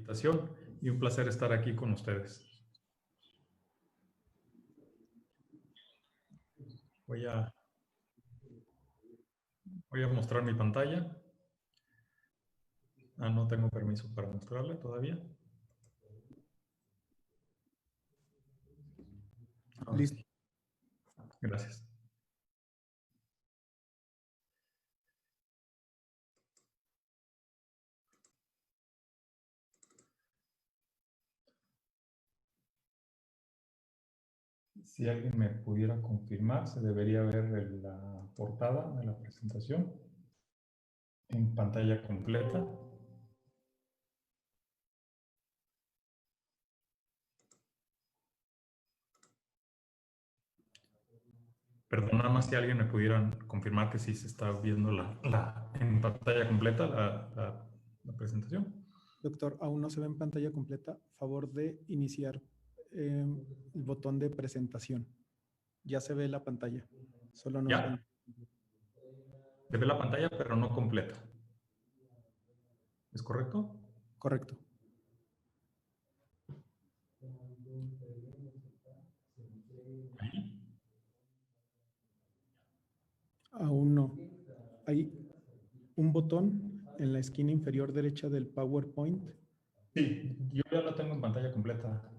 invitación y un placer estar aquí con ustedes. Voy a mostrar mi pantalla. No tengo permiso para mostrarla todavía. Listo. Sí. Gracias. Si alguien me pudiera confirmar, se debería ver la portada de la presentación en pantalla completa. Perdón, nada más si alguien me pudiera confirmar que sí se está viendo en pantalla completa la presentación. Doctor, aún no se ve en pantalla completa. Favor de iniciar el botón de presentación. Ya se ve la pantalla. Solo no se ve. Se ve la pantalla, pero no completa. ¿Es correcto? Correcto. Aún no. Hay un botón en la esquina inferior derecha del PowerPoint. Sí, yo ya lo tengo en pantalla completa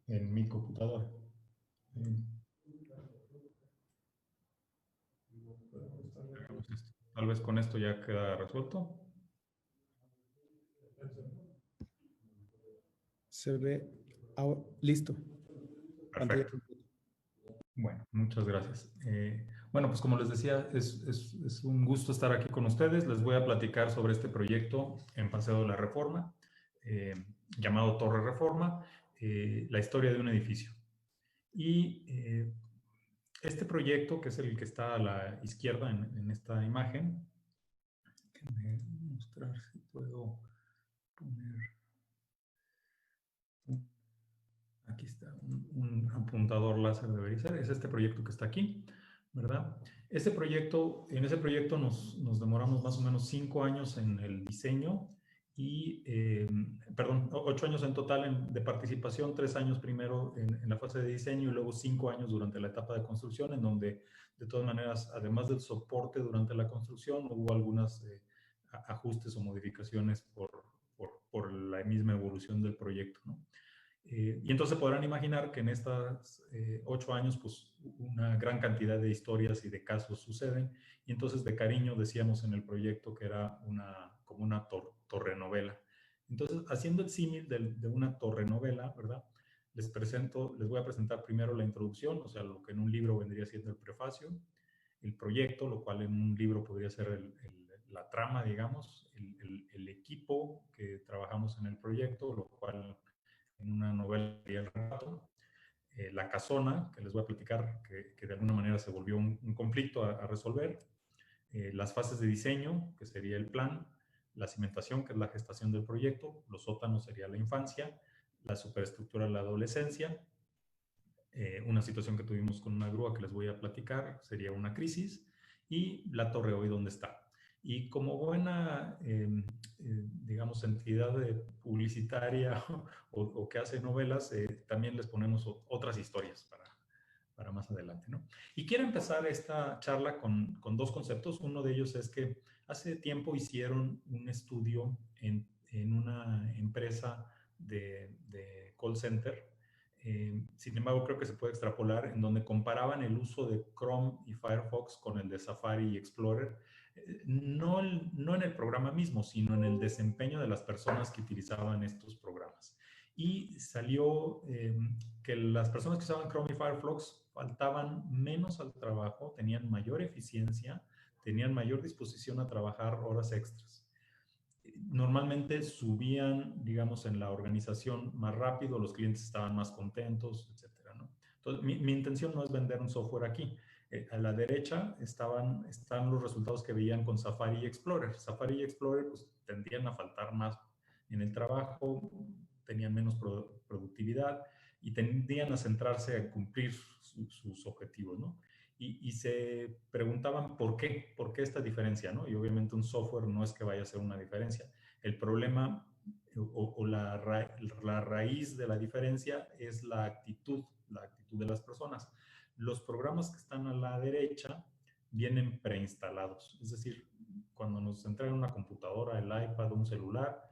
en mi computadora. Tal vez con esto ya queda resuelto. Se ve listo. Perfecto. Bueno, muchas gracias. Bueno, pues como les decía, es un gusto estar aquí con ustedes. Les voy a platicar sobre este proyecto en Paseo de la Reforma, llamado Torre Reforma, la historia de un edificio. Y este proyecto, que es el que está a la izquierda en esta imagen, déjenme mostrar si puedo poner... Aquí está, un apuntador láser debería ser. Es este proyecto que está aquí, ¿verdad? En ese proyecto nos demoramos más o menos 5 años en el diseño y, 8 años en total de participación, 3 años primero en la fase de diseño y luego 5 años durante la etapa de construcción, en donde, de todas maneras, además del soporte durante la construcción, hubo algunos ajustes o modificaciones por la misma evolución del proyecto, ¿no? Y entonces podrán imaginar que en estos 8 años, pues una gran cantidad de historias y de casos suceden. Y entonces de cariño decíamos en el proyecto que era como una torrenovela. Entonces, haciendo el símil de una torrenovela, ¿verdad? Les voy a presentar primero la introducción, o sea, lo que en un libro vendría siendo el prefacio, el proyecto, lo cual en un libro podría ser la trama, digamos, el equipo que trabajamos en el proyecto, lo cual en una novela y el rato, la casona, que les voy a platicar, que de alguna manera se volvió un conflicto a resolver, las fases de diseño, que sería el plan, la cimentación, que es la gestación del proyecto, los sótanos sería la infancia, la superestructura la adolescencia, una situación que tuvimos con una grúa que les voy a platicar sería una crisis, y la torre hoy donde está. Y como buena, digamos, entidad publicitaria o que hace novelas, también les ponemos otras historias para más adelante, ¿no? Y quiero empezar esta charla con 2 conceptos. Uno de ellos es que hace tiempo hicieron un estudio en una empresa de call center. Sin embargo, creo que se puede extrapolar en donde comparaban el uso de Chrome y Firefox con el de Safari y Explorer, no en el programa mismo, sino en el desempeño de las personas que utilizaban estos programas. Y salió que las personas que usaban Chrome y Firefox faltaban menos al trabajo, tenían mayor eficiencia, tenían mayor disposición a trabajar horas extras. Normalmente subían, digamos, en la organización más rápido, los clientes estaban más contentos, etcétera, ¿no? Entonces, mi intención no es vender un software aquí. A la derecha están los resultados que veían con Safari y Explorer. Safari y Explorer pues, tendían a faltar más en el trabajo, tenían menos productividad y tendían a centrarse a cumplir sus objetivos, ¿no? Y se preguntaban por qué esta diferencia, ¿no? Y obviamente un software no es que vaya a ser una diferencia. El problema o la raíz de la diferencia es la actitud de las personas. Los programas que están a la derecha vienen preinstalados, es decir, cuando nos entregan una computadora, el iPad, un celular,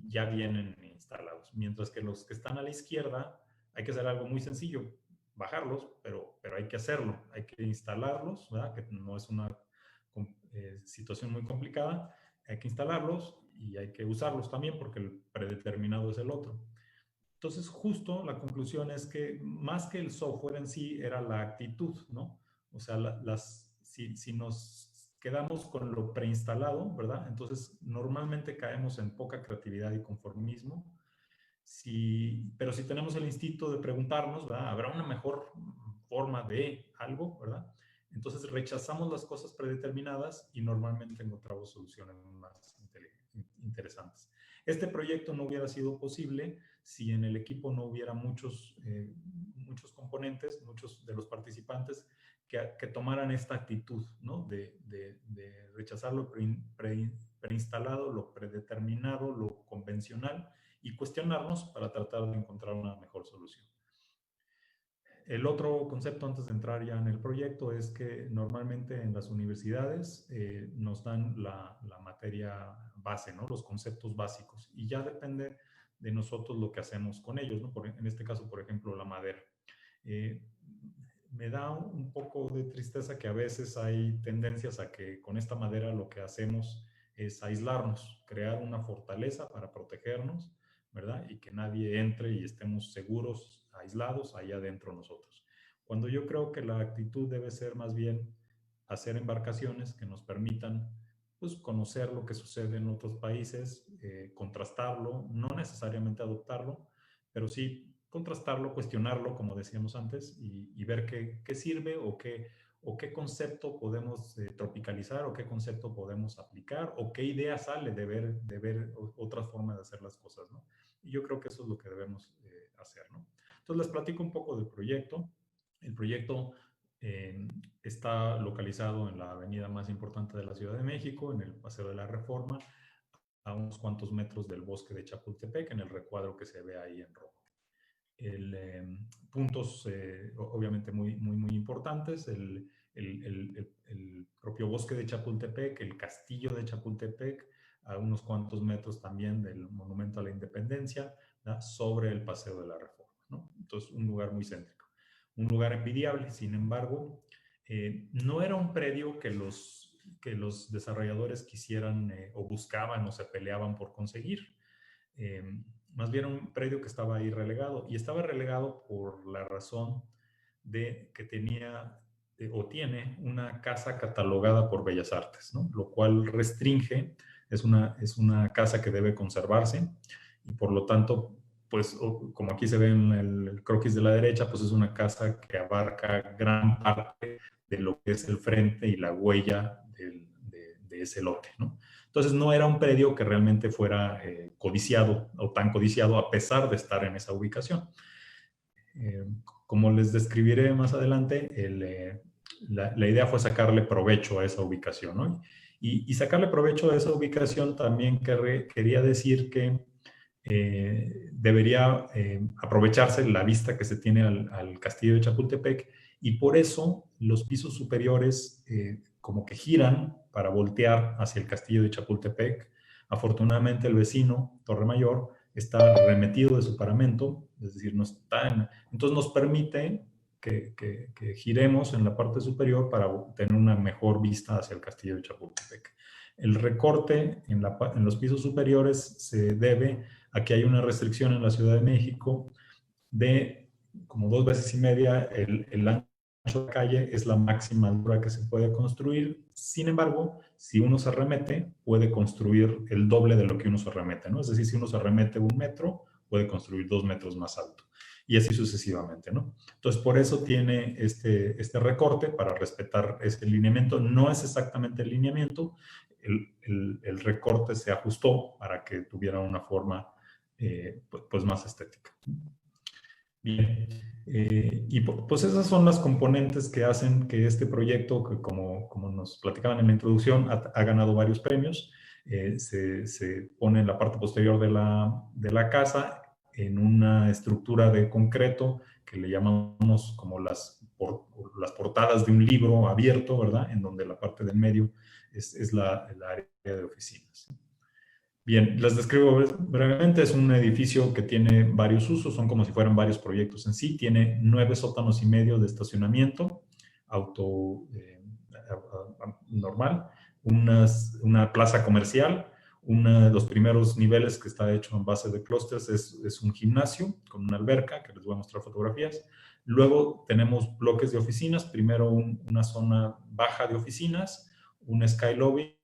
ya vienen instalados, mientras que los que están a la izquierda hay que hacer algo muy sencillo, bajarlos, pero hay que hacerlo, hay que instalarlos, ¿verdad? Que no es una situación muy complicada, hay que instalarlos y hay que usarlos también porque el predeterminado es el otro. Entonces, justo la conclusión es que más que el software en sí era la actitud, ¿no? O sea, si nos quedamos con lo preinstalado, ¿verdad? Entonces, normalmente caemos en poca creatividad y conformismo. Pero si tenemos el instinto de preguntarnos, ¿verdad? ¿Habrá una mejor forma de algo, ¿verdad? Entonces rechazamos las cosas predeterminadas y normalmente encontramos soluciones más interesantes. Este proyecto no hubiera sido posible si en el equipo no hubiera muchos componentes, muchos de los participantes que tomaran esta actitud, ¿no? De rechazar lo preinstalado, lo predeterminado, lo convencional y cuestionarnos para tratar de encontrar una mejor solución. El otro concepto antes de entrar ya en el proyecto es que normalmente en las universidades nos dan la materia base, ¿no? Los conceptos básicos, y ya depende de nosotros lo que hacemos con ellos, ¿no? En este caso, por ejemplo, la madera. Me da un poco de tristeza que a veces hay tendencias a que con esta madera lo que hacemos es aislarnos, crear una fortaleza para protegernos, ¿verdad? Y que nadie entre y estemos seguros, aislados, allá adentro nosotros. Cuando yo creo que la actitud debe ser más bien hacer embarcaciones que nos permitan, pues, conocer lo que sucede en otros países, contrastarlo, no necesariamente adoptarlo, pero sí contrastarlo, cuestionarlo, como decíamos antes, y ver qué sirve o qué concepto podemos tropicalizar o qué concepto podemos aplicar o qué idea sale de ver otras formas de hacer las cosas, ¿no? Y yo creo que eso es lo que debemos hacer, ¿no? Entonces les platico un poco del proyecto. El proyecto está localizado en la avenida más importante de la Ciudad de México, en el Paseo de la Reforma, a unos cuantos metros del bosque de Chapultepec, en el recuadro que se ve ahí en rojo. Puntos obviamente muy importantes, el propio bosque de Chapultepec, el castillo de Chapultepec, a unos cuantos metros también del Monumento a la Independencia, ¿no? Sobre el Paseo de la Reforma, ¿no? Entonces, un lugar muy céntrico, un lugar envidiable. Sin embargo, no era un predio que los desarrolladores quisieran o buscaban o se peleaban por conseguir. Más bien un predio que estaba ahí relegado, y estaba relegado por la razón de que tenía o tiene una casa catalogada por Bellas Artes, ¿no? Lo cual restringe, es una casa que debe conservarse y por lo tanto, pues como aquí se ve en el croquis de la derecha, pues es una casa que abarca gran parte de lo que es el frente y la huella de ese lote, ¿no? Entonces no era un predio que realmente fuera codiciado o tan codiciado a pesar de estar en esa ubicación. Como les describiré más adelante, la idea fue sacarle provecho a esa ubicación, ¿no? Y sacarle provecho a esa ubicación también quería decir que debería aprovecharse la vista que se tiene al castillo de Chapultepec, y por eso los pisos superiores como que giran para voltear hacia el castillo de Chapultepec. Afortunadamente el vecino, Torre Mayor, está remetido de su paramento, es decir, no está entonces nos permite que giremos en la parte superior para tener una mejor vista hacia el castillo de Chapultepec. El recorte en los pisos superiores se debe a que hay una restricción en la Ciudad de México de como 2 veces y media el ancho de la calle es la máxima altura que se puede construir. Sin embargo, si uno se remete, puede construir el doble de lo que uno se remete, ¿no? Es decir, si uno se remete 1 metro, puede construir 2 metros más alto. Y así sucesivamente, ¿no? Entonces, por eso tiene este recorte, para respetar ese lineamiento. No es exactamente el lineamiento, el recorte se ajustó para que tuviera una forma pues más estética. Bien, y pues esas son las componentes que hacen que este proyecto, que como nos platicaban en la introducción, ha ganado varios premios. se pone en la parte posterior de la casa en una estructura de concreto que le llamamos como las portadas de un libro abierto, ¿verdad? En donde la parte del medio es el área de oficinas. Bien, les describo brevemente. Es un edificio que tiene varios usos, son como si fueran varios proyectos en sí. Tiene 9 sótanos y medio de estacionamiento normal, una plaza comercial. Uno de los primeros niveles que está hecho en base de clústeres es un gimnasio con una alberca, que les voy a mostrar fotografías. Luego tenemos bloques de oficinas, primero una zona baja de oficinas, un sky lobby.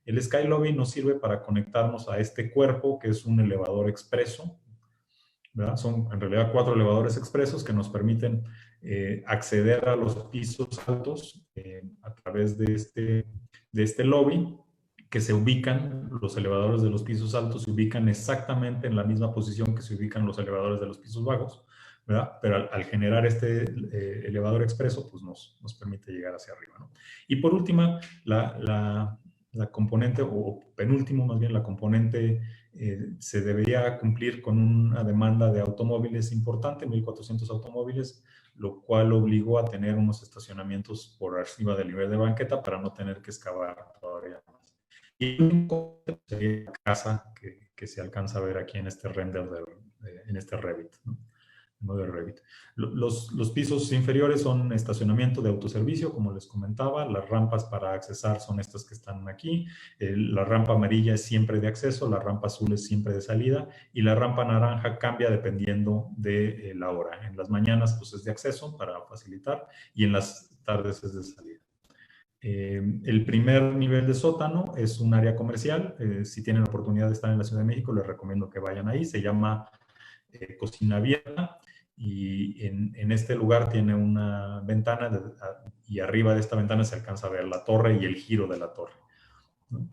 El sky lobby nos sirve para conectarnos a este cuerpo, que es un elevador expreso, ¿verdad? Son en realidad 4 elevadores expresos que nos permiten acceder a los pisos altos a través de este lobby, que se ubican, los elevadores de los pisos altos se ubican exactamente en la misma posición que se ubican los elevadores de los pisos bajos, ¿verdad? Pero al generar este elevador expreso, pues nos permite llegar hacia arriba, ¿no? Y por último, la componente, o penúltimo más bien, la componente se debería cumplir con una demanda de automóviles importante, 1.400 automóviles, lo cual obligó a tener unos estacionamientos por arriba del nivel de banqueta para no tener que excavar todavía más. Y el único sería la casa que se alcanza a ver aquí en este render, en este Revit, ¿no? De Revit. Los pisos inferiores son estacionamiento de autoservicio, como les comentaba. Las rampas para accesar son estas que están aquí. La rampa amarilla es siempre de acceso, la rampa azul es siempre de salida y la rampa naranja cambia dependiendo de la hora. En las mañanas pues es de acceso para facilitar y en las tardes es de salida. El primer nivel de sótano es un área comercial. Si tienen la oportunidad de estar en la Ciudad de México, les recomiendo que vayan ahí. Se llama Cocina Abierta. Y en este lugar tiene una ventana y arriba de esta ventana se alcanza a ver la torre y el giro de la torre, ¿no?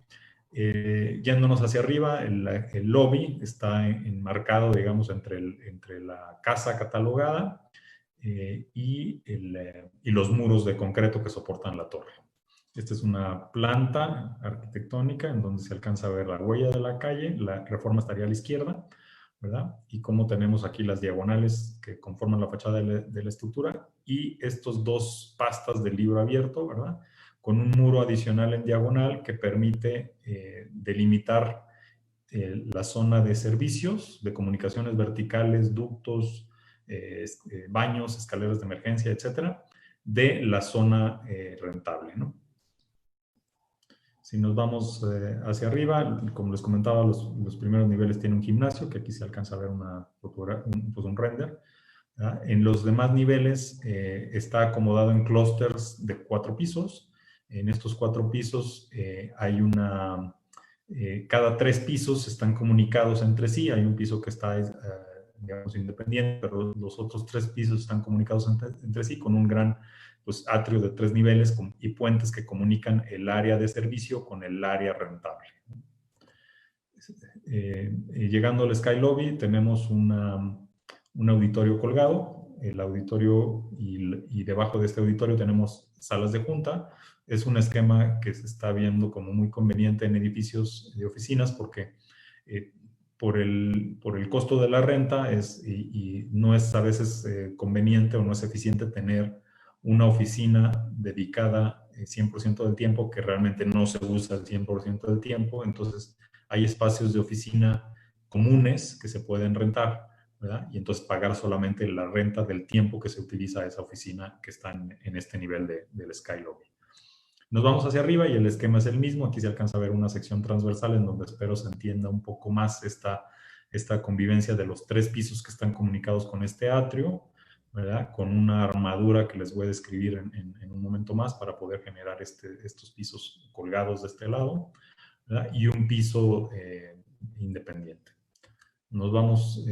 Yéndonos hacia arriba, el lobby está enmarcado, digamos, entre la casa catalogada y los muros de concreto que soportan la torre. Esta es una planta arquitectónica en donde se alcanza a ver la huella de la calle. La Reforma estaría a la izquierda, ¿verdad? Y como tenemos aquí las diagonales que conforman la fachada de la estructura y estos 2 pastas de libro abierto, ¿verdad? Con un muro adicional en diagonal que permite delimitar la zona de servicios, de comunicaciones verticales, ductos, baños, escaleras de emergencia, etcétera, de la zona rentable, ¿no? Si nos vamos hacia arriba, como les comentaba, los primeros niveles tienen un gimnasio, que aquí se alcanza a ver un render, ¿verdad? En los demás niveles está acomodado en clústeres de 4 pisos. En estos 4 pisos hay cada 3 pisos están comunicados entre sí. Hay un piso que está, digamos, independiente, pero los otros 3 pisos están comunicados entre sí con un gran atrio de 3 niveles y puentes que comunican el área de servicio con el área rentable. Llegando al Sky Lobby tenemos un auditorio colgado. El auditorio y debajo de este auditorio tenemos salas de junta. Es un esquema que se está viendo como muy conveniente en edificios de oficinas porque por el costo de la renta y no es a veces conveniente o no es eficiente tener una oficina dedicada 100% del tiempo que realmente no se usa el 100% del tiempo. Entonces hay espacios de oficina comunes que se pueden rentar, ¿verdad? Y entonces pagar solamente la renta del tiempo que se utiliza esa oficina que está en este nivel del Sky Lobby. Nos vamos hacia arriba y el esquema es el mismo. Aquí se alcanza a ver una sección transversal en donde espero se entienda un poco más esta convivencia de los 3 pisos que están comunicados con este atrio, ¿verdad? Con una armadura que les voy a describir en un momento más para poder generar estos pisos colgados de este lado, ¿verdad? Y un piso independiente. Nos vamos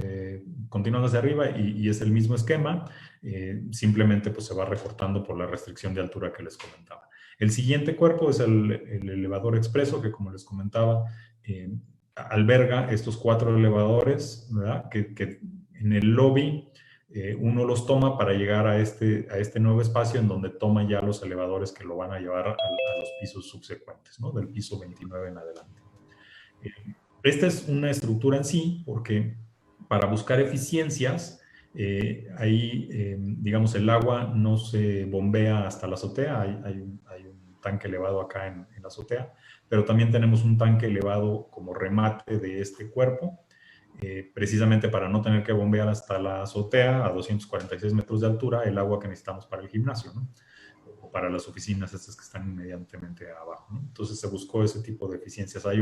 continuando hacia arriba y es el mismo esquema, simplemente pues se va recortando por la restricción de altura que les comentaba. El siguiente cuerpo es el elevador expreso, que como les comentaba, alberga estos 4 elevadores, ¿verdad? Que en el lobby uno los toma para llegar a este nuevo espacio en donde toma ya los elevadores que lo van a llevar a los pisos subsecuentes, ¿no? Del piso 29 en adelante. Esta es una estructura en sí porque para buscar eficiencias, digamos, el agua no se bombea hasta la azotea, hay un tanque elevado acá en la azotea, pero también tenemos un tanque elevado como remate de este cuerpo, precisamente para no tener que bombear hasta la azotea a 246 metros de altura el agua que necesitamos para el gimnasio, ¿no? O para las oficinas estas que están inmediatamente abajo, ¿no? Entonces se buscó ese tipo de eficiencias. Hay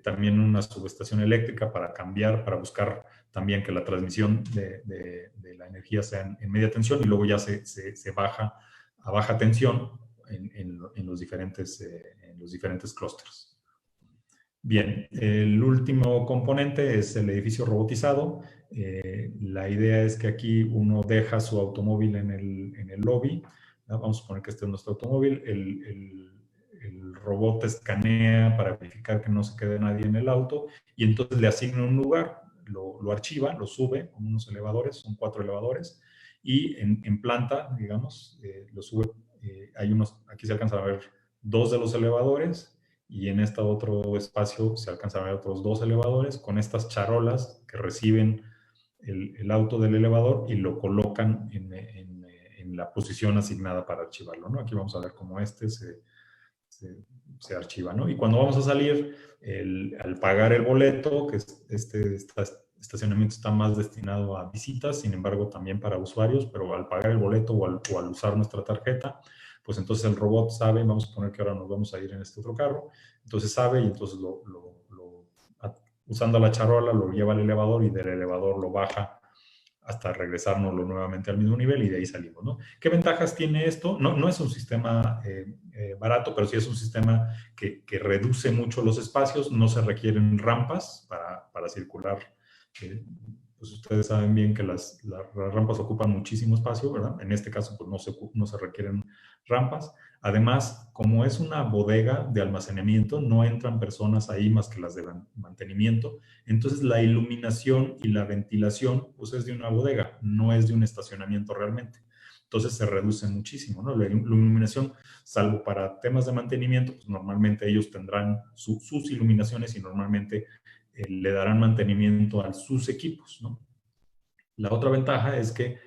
también una subestación eléctrica para cambiar, para buscar también que la transmisión de la energía sea en media tensión y luego ya se baja a baja tensión en los diferentes clústeres. Bien, el último componente es el edificio robotizado. La idea es que aquí uno deja su automóvil en el lobby. Vamos a suponer que este es nuestro automóvil. El robot escanea para verificar que no se quede nadie en el auto y entonces le asigna un lugar, lo archiva, lo sube con unos elevadores, son 4 elevadores, y en planta, digamos, lo sube. Aquí se alcanzan a ver 2 de los elevadores y en este otro espacio se alcanzan a ver otros 2 elevadores con estas charolas que reciben el auto del elevador y lo colocan en la posición asignada para archivarlo, ¿no? Aquí vamos a ver cómo se archiva, ¿no? Y cuando vamos a salir, al pagar el boleto, que este estacionamiento está más destinado a visitas, sin embargo también para usuarios, pero al pagar el boleto o al usar nuestra tarjeta, pues entonces el robot sabe, vamos a poner que ahora nos vamos a ir en este otro carro, entonces sabe y entonces usando la charola lo lleva al elevador y del elevador lo baja hasta regresárnoslo nuevamente al mismo nivel y de ahí salimos, ¿no? ¿Qué ventajas tiene esto? No es un sistema barato, pero sí es un sistema que reduce mucho los espacios, no se requieren rampas para circular. Pues ustedes saben bien que las rampas ocupan muchísimo espacio, ¿verdad? En este caso, pues no se requieren rampas. Además, como es una bodega de almacenamiento, no entran personas ahí más que las de mantenimiento. Entonces, la iluminación y la ventilación, pues es de una bodega, no es de un estacionamiento realmente. Entonces, se reduce muchísimo, ¿no? La iluminación, salvo para temas de mantenimiento, pues normalmente ellos tendrán sus iluminaciones y normalmente le darán mantenimiento a sus equipos, ¿no? La otra ventaja es que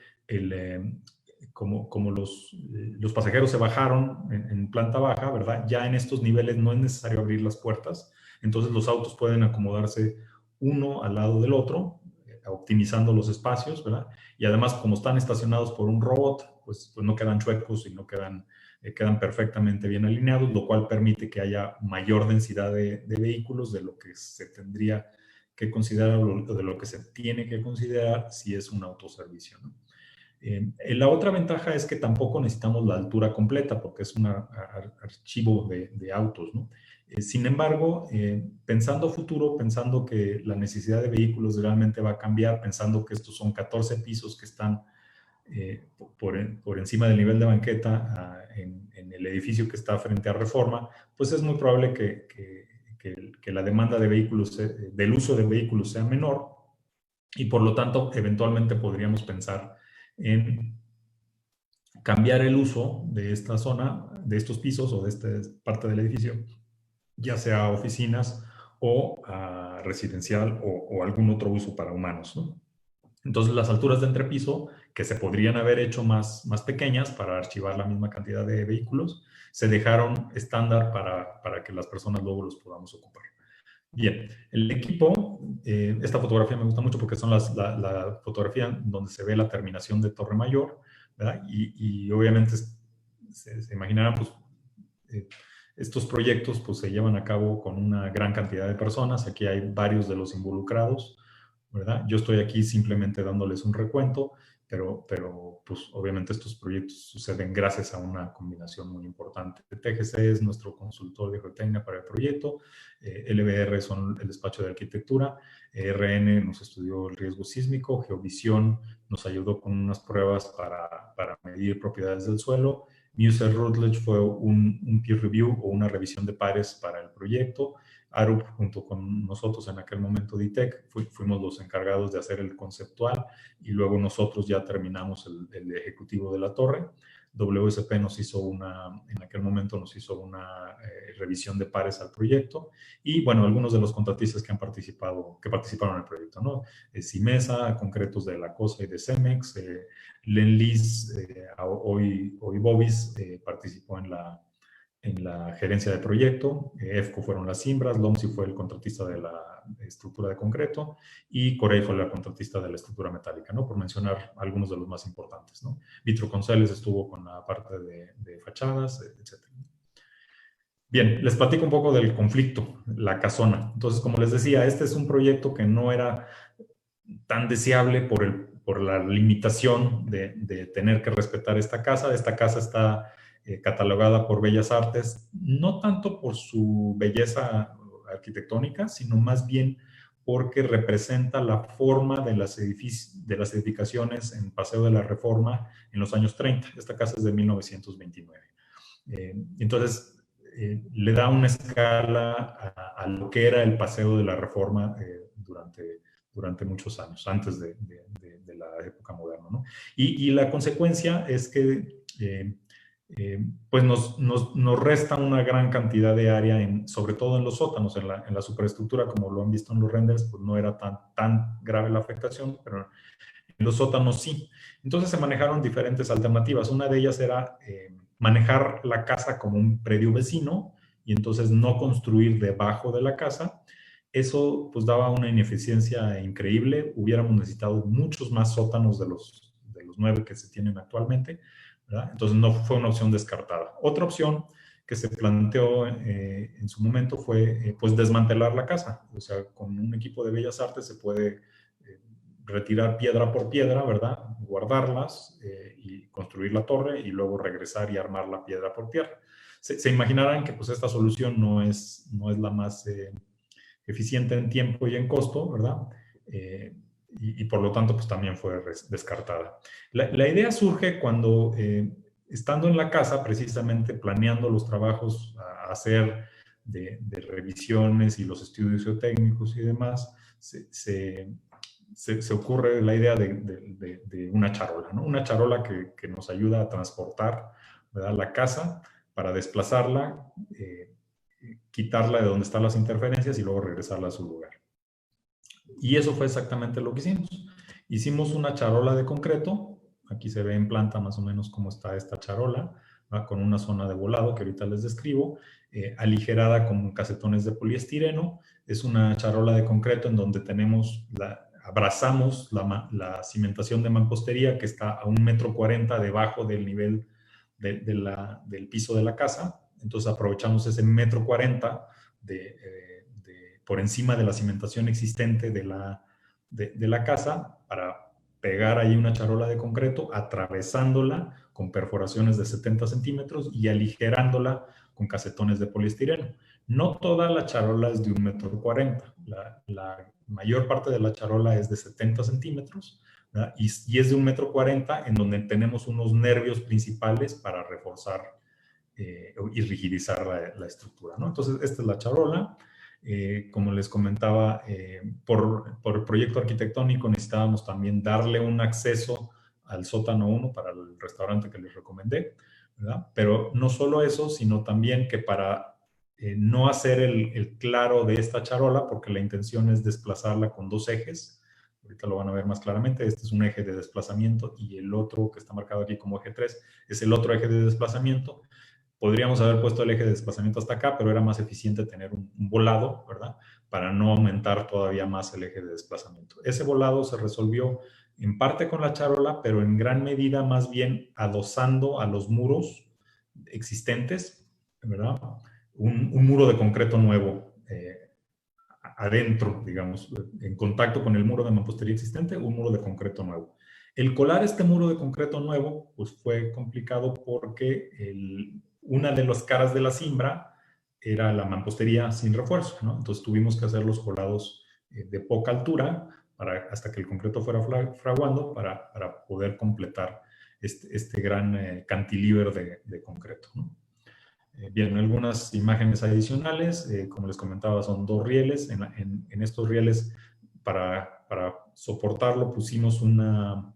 como los pasajeros se bajaron en planta baja, ¿verdad? Ya en estos niveles no es necesario abrir las puertas, entonces los autos pueden acomodarse uno al lado del otro, optimizando los espacios, ¿verdad? Y además, como están estacionados por un robot, pues no quedan chuecos y no quedan perfectamente bien alineados, lo cual permite que haya mayor densidad de vehículos de lo que se tendría que considerar o de lo que se tiene que considerar si es un autoservicio, ¿no? La otra ventaja es que tampoco necesitamos la altura completa porque es un archivo de autos, ¿no? Sin embargo, pensando futuro, pensando que la necesidad de vehículos realmente va a cambiar, pensando que estos son 14 pisos que están por encima del nivel de banqueta en el edificio que está frente a Reforma, pues es muy probable que la demanda de vehículos, del uso de vehículos sea menor y por lo tanto eventualmente podríamos pensar en cambiar el uso de esta zona, de estos pisos o de esta parte del edificio, ya sea a oficinas o a residencial o algún otro uso para humanos, ¿no? Entonces las alturas de entrepiso, que se podrían haber hecho más pequeñas para archivar la misma cantidad de vehículos, se dejaron estándar para que las personas luego los podamos ocupar. Bien, el equipo, esta fotografía me gusta mucho porque son la fotografía donde se ve la terminación de Torre Mayor, ¿verdad? Y obviamente se imaginarán, pues, estos proyectos pues, se llevan a cabo con una gran cantidad de personas. Aquí hay varios de los involucrados, ¿verdad? Yo estoy aquí simplemente dándoles un recuento, pero pues obviamente estos proyectos suceden gracias a una combinación muy importante. TGC es nuestro consultor de geotecnia para el proyecto, LBR son el despacho de arquitectura, RN nos estudió el riesgo sísmico, Geovisión nos ayudó con unas pruebas para medir propiedades del suelo, Muser Routledge fue un peer review o una revisión de pares para el proyecto, Arup, junto con nosotros en aquel momento de ITEC, fuimos los encargados de hacer el conceptual y luego nosotros ya terminamos el ejecutivo de la torre. WSP nos hizo en aquel momento nos hizo una revisión de pares al proyecto y, bueno, algunos de los contratistas que participaron en el proyecto, ¿no? Simesa, Concretos de la Cosa y de Cemex, Lendlease, hoy Bovis participó en la gerencia de proyecto, EFCO fueron las Cimbras, LOMSI fue el contratista de la estructura de concreto y Corey fue la contratista de la estructura metálica, ¿no? Por mencionar algunos de los más importantes, ¿no? Vitro González estuvo con la parte de fachadas, etc. Bien, les platico un poco del conflicto, la casona. Entonces, como les decía, este es un proyecto que no era tan deseable por la limitación de tener que respetar esta casa. Esta casa está catalogada por Bellas Artes, no tanto por su belleza arquitectónica, sino más bien porque representa la forma de las edificaciones en Paseo de la Reforma en los años 30. Esta casa es de 1929. Entonces, le da una escala a lo que era el Paseo de la Reforma durante muchos años, antes de la época moderna, ¿no? Y la consecuencia es que pues nos resta una gran cantidad de área, sobre todo en los sótanos, en la superestructura, como lo han visto en los renders, pues no era tan grave la afectación, pero en los sótanos sí. Entonces se manejaron diferentes alternativas. Una de ellas era manejar la casa como un predio vecino y entonces no construir debajo de la casa. Eso pues daba una ineficiencia increíble. Hubiéramos necesitado muchos más sótanos de los 9 que se tienen actualmente, ¿verdad? Entonces no fue una opción descartada. Otra opción que se planteó en su momento fue pues desmantelar la casa. O sea, con un equipo de Bellas Artes se puede retirar piedra por piedra, ¿verdad? Guardarlas y construir la torre y luego regresar y armar la piedra por tierra. Se imaginarán que pues esta solución no es la más eficiente en tiempo y en costo, ¿verdad? Y por lo tanto, pues también fue descartada. La idea surge cuando, estando en la casa, precisamente planeando los trabajos a hacer de revisiones y los estudios geotécnicos y demás, se ocurre la idea de una charola, ¿no? Una charola que nos ayuda a transportar, ¿verdad?, la casa para desplazarla, quitarla de donde están las interferencias y luego regresarla a su lugar. Y eso fue exactamente lo que hicimos. Hicimos una charola de concreto. Aquí se ve en planta más o menos cómo está esta charola, ¿va?, con una zona de volado que ahorita les describo, aligerada con casetones de poliestireno. Es una charola de concreto en donde abrazamos la cimentación de mampostería que está a 1,40 m debajo del nivel del piso de la casa. Entonces aprovechamos ese 1,40 m por encima de la cimentación existente de la casa para pegar ahí una charola de concreto, atravesándola con perforaciones de 70 centímetros y aligerándola con casetones de poliestireno. No toda la charola es de 1,40 m. La mayor parte de la charola es de 70 centímetros, ¿verdad? Y es de 1,40 m en donde tenemos unos nervios principales para reforzar y rigidizar la estructura, ¿no? Entonces, esta es la charola. Como les comentaba, por el proyecto arquitectónico necesitábamos también darle un acceso al sótano 1 para el restaurante que les recomendé, ¿verdad? Pero no solo eso, sino también que para no hacer el claro de esta charola, porque la intención es desplazarla con 2 ejes, ahorita lo van a ver más claramente. Este es un eje de desplazamiento y el otro que está marcado aquí como eje 3 es el otro eje de desplazamiento. Podríamos haber puesto el eje de desplazamiento hasta acá, pero era más eficiente tener un volado, ¿verdad?, para no aumentar todavía más el eje de desplazamiento. Ese volado se resolvió en parte con la charola, pero en gran medida más bien adosando a los muros existentes, ¿verdad?, un muro de concreto nuevo adentro, digamos, en contacto con el muro de mampostería existente, un muro de concreto nuevo. El colar este muro de concreto nuevo, pues fue complicado porque una de las caras de la cimbra era la mampostería sin refuerzo, ¿no? Entonces tuvimos que hacer los colados de poca altura hasta que el concreto fuera fraguando para poder completar este gran cantilever de concreto, ¿no? Bien, algunas imágenes adicionales, como les comentaba, son 2 rieles. En estos rieles, para soportarlo, pusimos una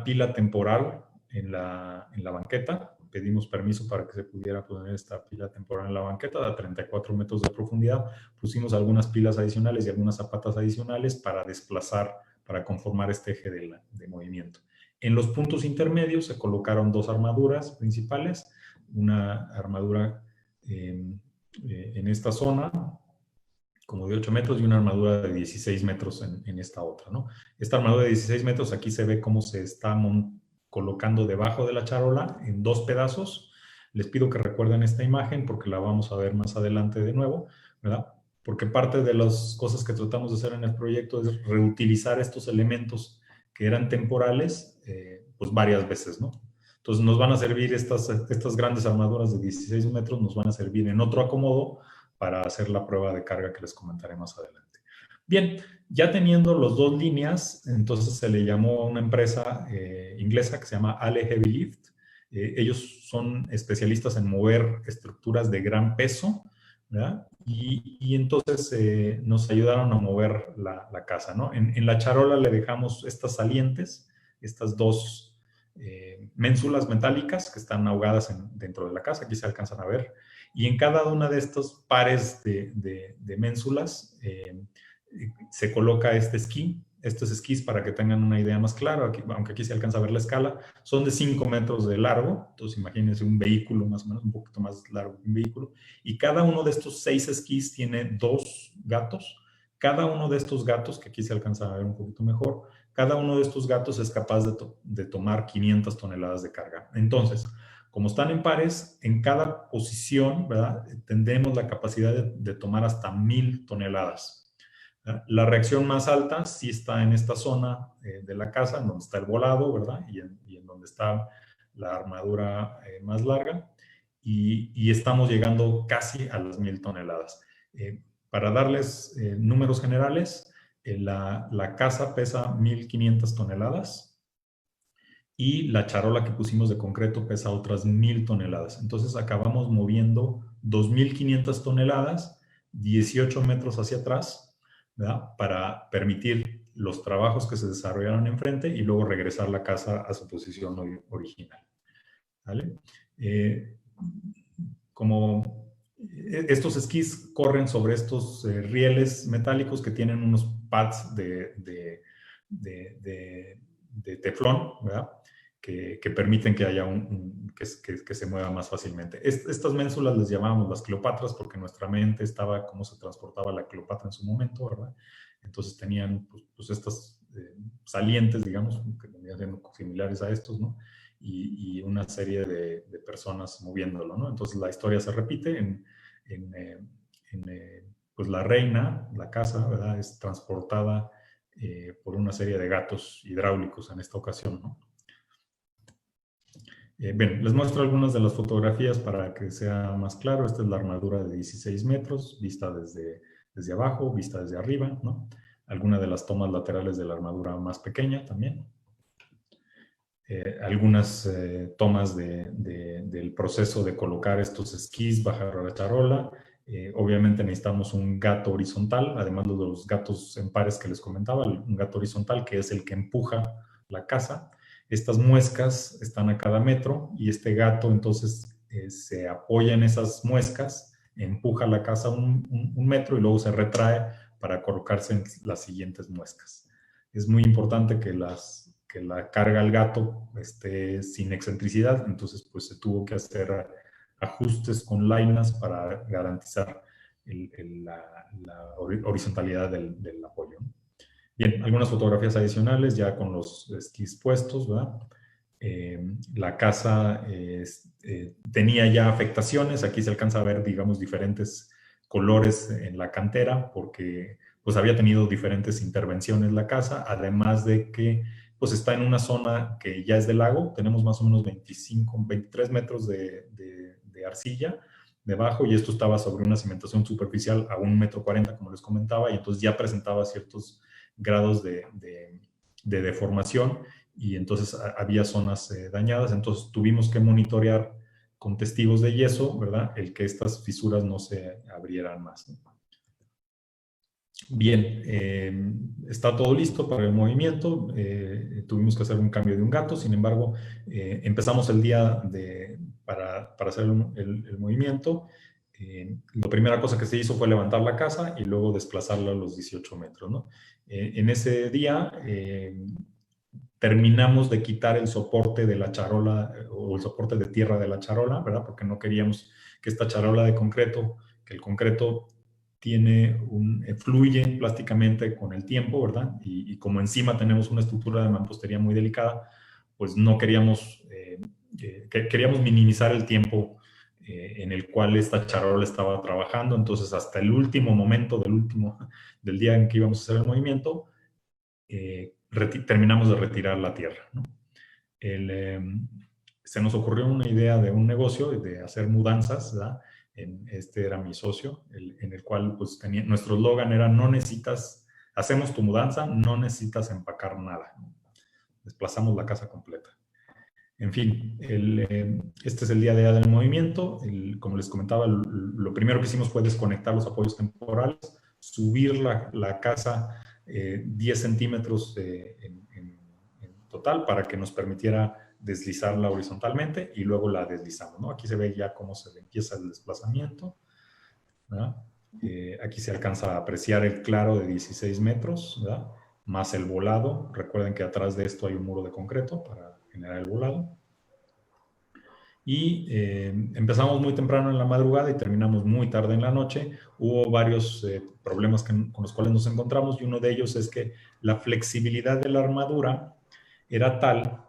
pila temporal en la banqueta. Pedimos permiso para que se pudiera poner esta pila temporal en la banqueta a 34 metros de profundidad. Pusimos algunas pilas adicionales y algunas zapatas adicionales para desplazar, para conformar este eje de movimiento. En los puntos intermedios se colocaron 2 armaduras principales, una armadura en esta zona, como de 8 metros, y una armadura de 16 metros en esta otra, ¿no? Esta armadura de 16 metros, aquí se ve cómo se está colocando debajo de la charola en 2 pedazos. Les pido que recuerden esta imagen porque la vamos a ver más adelante de nuevo, ¿verdad? Porque parte de las cosas que tratamos de hacer en el proyecto es reutilizar estos elementos que eran temporales, pues varias veces, ¿no? Entonces nos van a servir estas grandes armaduras de 16 metros, nos van a servir en otro acomodo para hacer la prueba de carga que les comentaré más adelante. Bien, ya teniendo las 2 líneas, entonces se le llamó a una empresa inglesa que se llama Ale Heavy Lift. Ellos son especialistas en mover estructuras de gran peso, ¿verdad? Y entonces nos ayudaron a mover la casa, ¿no? En la charola le dejamos estas salientes, estas 2 ménsulas metálicas que están ahogadas dentro de la casa, aquí se alcanzan a ver, y en cada una de estos pares de ménsulas se coloca este esquí. Estos esquís, para que tengan una idea más clara, aunque aquí se alcanza a ver la escala, son de 5 metros de largo. Entonces imagínense un vehículo más o menos, un poquito más largo que un vehículo, y cada uno de estos 6 esquís tiene 2 gatos. Cada uno de estos gatos, que aquí se alcanza a ver un poquito mejor, cada uno de estos gatos es capaz de tomar 500 toneladas de carga. Entonces, como están en pares, en cada posición, ¿verdad?, tendremos la capacidad de tomar hasta 1000 toneladas. La reacción más alta sí está en esta zona de la casa, en donde está el volado, ¿verdad? Y en donde está la armadura más larga. Y estamos llegando casi a las 1000 toneladas. Para darles números generales, la casa pesa 1500 toneladas y la charola que pusimos de concreto pesa otras 1000 toneladas. Entonces acabamos moviendo 2500 toneladas, 18 metros hacia atrás, ¿verdad?, para permitir los trabajos que se desarrollaron enfrente y luego regresar la casa a su posición original. ¿Vale? Como estos esquís corren sobre estos rieles metálicos que tienen unos pads de teflón, ¿verdad?, que permiten que haya que se mueva más fácilmente. Estas ménsulas les llamábamos las Cleopatras porque nuestra mente estaba cómo se transportaba la Cleopatra en su momento, ¿verdad? Entonces tenían pues estas salientes, digamos, que venían siendo similares a estos, ¿no? Y una serie de personas moviéndolo, ¿no? Entonces la historia se repite pues la reina, la casa, ¿verdad?, es transportada por una serie de gatos hidráulicos en esta ocasión, ¿no? Bien, les muestro algunas de las fotografías para que sea más claro. Esta es la armadura de 16 metros, vista desde abajo, vista desde arriba, ¿no? Algunas de las tomas laterales de la armadura más pequeña también. Algunas tomas del proceso de colocar estos esquís, bajar la charola. Obviamente necesitamos un gato horizontal, además de los gatos en pares que les comentaba, un gato horizontal que es el que empuja la casa. Estas muescas están a cada metro y este gato entonces se apoya en esas muescas, empuja la casa un metro y luego se retrae para colocarse en las siguientes muescas. Es muy importante que la carga al gato esté sin excentricidad, entonces pues se tuvo que hacer ajustes con lainas para garantizar la horizontalidad del apoyo. Bien, algunas fotografías adicionales ya con los esquís puestos, ¿verdad? La casa tenía ya afectaciones, aquí se alcanza a ver, digamos, diferentes colores en la cantera porque pues había tenido diferentes intervenciones la casa, además de que pues está en una zona que ya es de lago, tenemos más o menos 23 metros de arcilla debajo y esto estaba sobre una cimentación superficial a 1,40 m, como les comentaba, y entonces ya presentaba ciertos grados de deformación y entonces había zonas dañadas, entonces tuvimos que monitorear con testigos de yeso, ¿verdad? El que estas fisuras no se abrieran más, ¿no? Bien, está todo listo para el movimiento. Tuvimos que hacer un cambio de un gato, sin embargo, empezamos el día para hacer el movimiento. La primera cosa que se hizo fue levantar la casa y luego desplazarla a los 18 metros, ¿no? En ese día terminamos de quitar el soporte de la charola o el soporte de tierra de la charola, ¿verdad? Porque no queríamos que esta charola de concreto, que el concreto fluye plásticamente con el tiempo, ¿verdad? Y como encima tenemos una estructura de mampostería muy delicada, pues no queríamos, queríamos minimizar el tiempo en el cual esta charola estaba trabajando. Entonces, hasta el último momento del día en que íbamos a hacer el movimiento, terminamos de retirar la tierra, ¿no? Se nos ocurrió una idea de un negocio, de hacer mudanzas, ¿verdad? Este era mi socio, en el cual pues nuestro eslogan era: no necesitas, hacemos tu mudanza, no necesitas empacar nada, ¿no? Desplazamos la casa completa. En fin, este es el día del movimiento. Como les comentaba, lo primero que hicimos fue desconectar los apoyos temporales, subir la casa 10 centímetros en total para que nos permitiera deslizarla horizontalmente, y luego la deslizamos, ¿no? Aquí se ve ya cómo se empieza el desplazamiento, ¿verdad? Aquí se alcanza a apreciar el claro de 16 metros, ¿verdad? Más el volado. Recuerden que atrás de esto hay un muro de concreto para generar el volado. Y empezamos muy temprano en la madrugada y terminamos muy tarde en la noche. Hubo varios problemas con los cuales nos encontramos, y uno de ellos es que la flexibilidad de la armadura era tal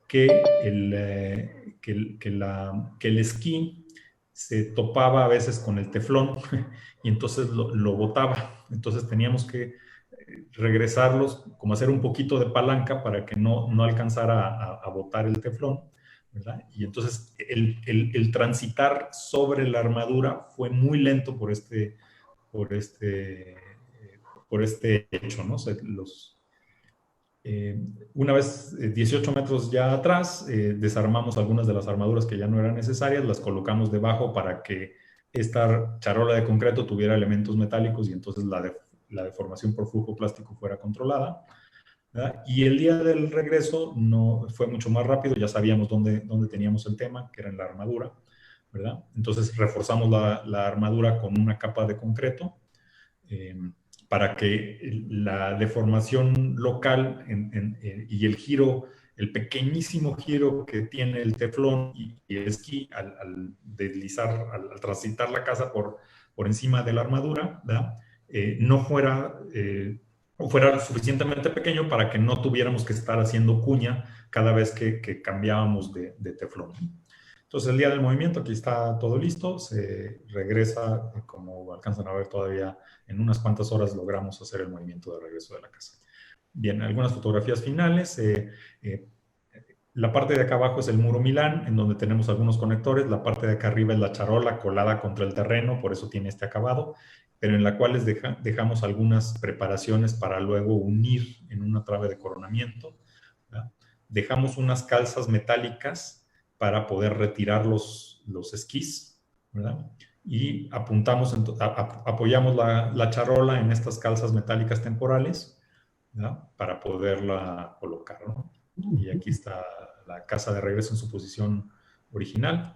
que el esquí se topaba a veces con el teflón y entonces lo botaba. Entonces teníamos que regresarlos, como hacer un poquito de palanca para que no alcanzara a botar el teflón, ¿verdad? Y entonces el transitar sobre la armadura fue muy lento por este hecho, ¿no? O sea, una vez 18 metros ya atrás, desarmamos algunas de las armaduras que ya no eran necesarias, las colocamos debajo para que esta charola de concreto tuviera elementos metálicos y entonces la deformación por flujo plástico fuera controlada, ¿verdad? Y el día del regreso no fue mucho más rápido, ya sabíamos dónde teníamos el tema, que era en la armadura, ¿verdad? Entonces reforzamos la armadura con una capa de concreto, para que la deformación local y el giro, el pequeñísimo giro que tiene el teflón y el esquí al deslizar, al transitar la casa por encima de la armadura, ¿verdad? No fuera, o fuera suficientemente pequeño para que no tuviéramos que estar haciendo cuña cada vez que cambiábamos de teflón. Entonces, el día del movimiento, aquí está todo listo, se regresa, como alcanzan a ver todavía, en unas cuantas horas logramos hacer el movimiento de regreso de la casa. Bien, algunas fotografías finales. La parte de acá abajo es el muro Milán, en donde tenemos algunos conectores. La parte de acá arriba es la charola colada contra el terreno, por eso tiene este acabado, pero en la cual les dejamos algunas preparaciones para luego unir en una trave de coronamiento, ¿verdad? Dejamos unas calzas metálicas para poder retirar los esquís, ¿verdad? Y apoyamos la charola en estas calzas metálicas temporales, ¿verdad? Para poderla colocar, ¿no? Y aquí está la casa de regreso en su posición original.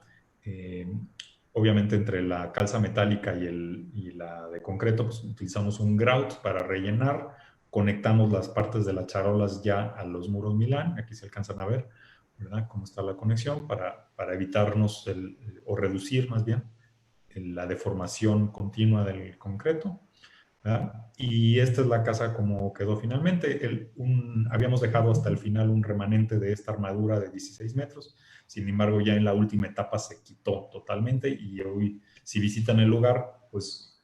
Obviamente entre la calza metálica y la de concreto, pues utilizamos un grout para rellenar. Conectamos las partes de las charolas ya a los muros Milán. Aquí se alcanzan a ver, ¿verdad?, cómo está la conexión para evitarnos o reducir más bien la deformación continua del concreto, ¿verdad? Y esta es la casa como quedó finalmente. Habíamos dejado hasta el final un remanente de esta armadura de 16 metros. Sin embargo, ya en la última etapa se quitó totalmente, y hoy, si visitan el lugar, pues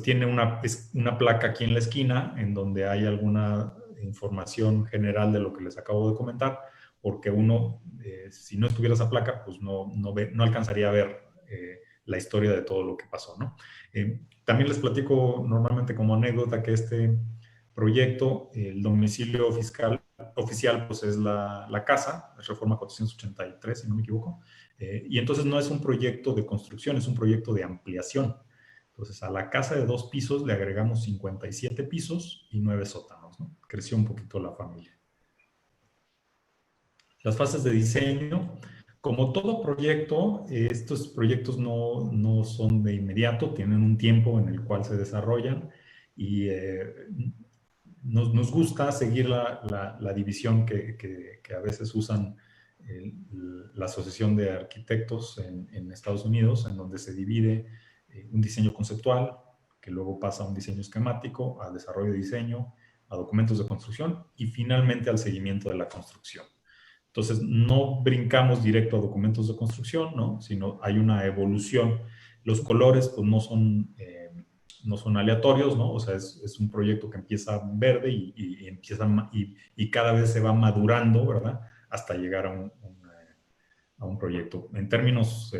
tiene una placa aquí en la esquina en donde hay alguna información general de lo que les acabo de comentar, porque uno, si no estuviera esa placa, pues no alcanzaría a ver la historia de todo lo que pasó, ¿no? También les platico normalmente como anécdota que este proyecto, el domicilio fiscal oficial pues es la casa, es Reforma 483, si no me equivoco, y entonces no es un proyecto de construcción, es un proyecto de ampliación. Entonces a la casa de 2 pisos le agregamos 57 pisos y 9 sótanos, ¿no? Creció un poquito la familia. Las fases de diseño, como todo proyecto, estos proyectos no son de inmediato, tienen un tiempo en el cual se desarrollan y nos gusta seguir la división que a veces usan la Asociación de Arquitectos en Estados Unidos, en donde se divide un diseño conceptual, que luego pasa a un diseño esquemático, a desarrollo de diseño, a documentos de construcción y finalmente al seguimiento de la construcción. Entonces, no brincamos directo a documentos de construcción, ¿no? Sino hay una evolución. Los colores, pues, no son aleatorios, ¿no? O sea, es un proyecto que empieza verde y cada vez se va madurando, ¿verdad? Hasta llegar a un proyecto. En términos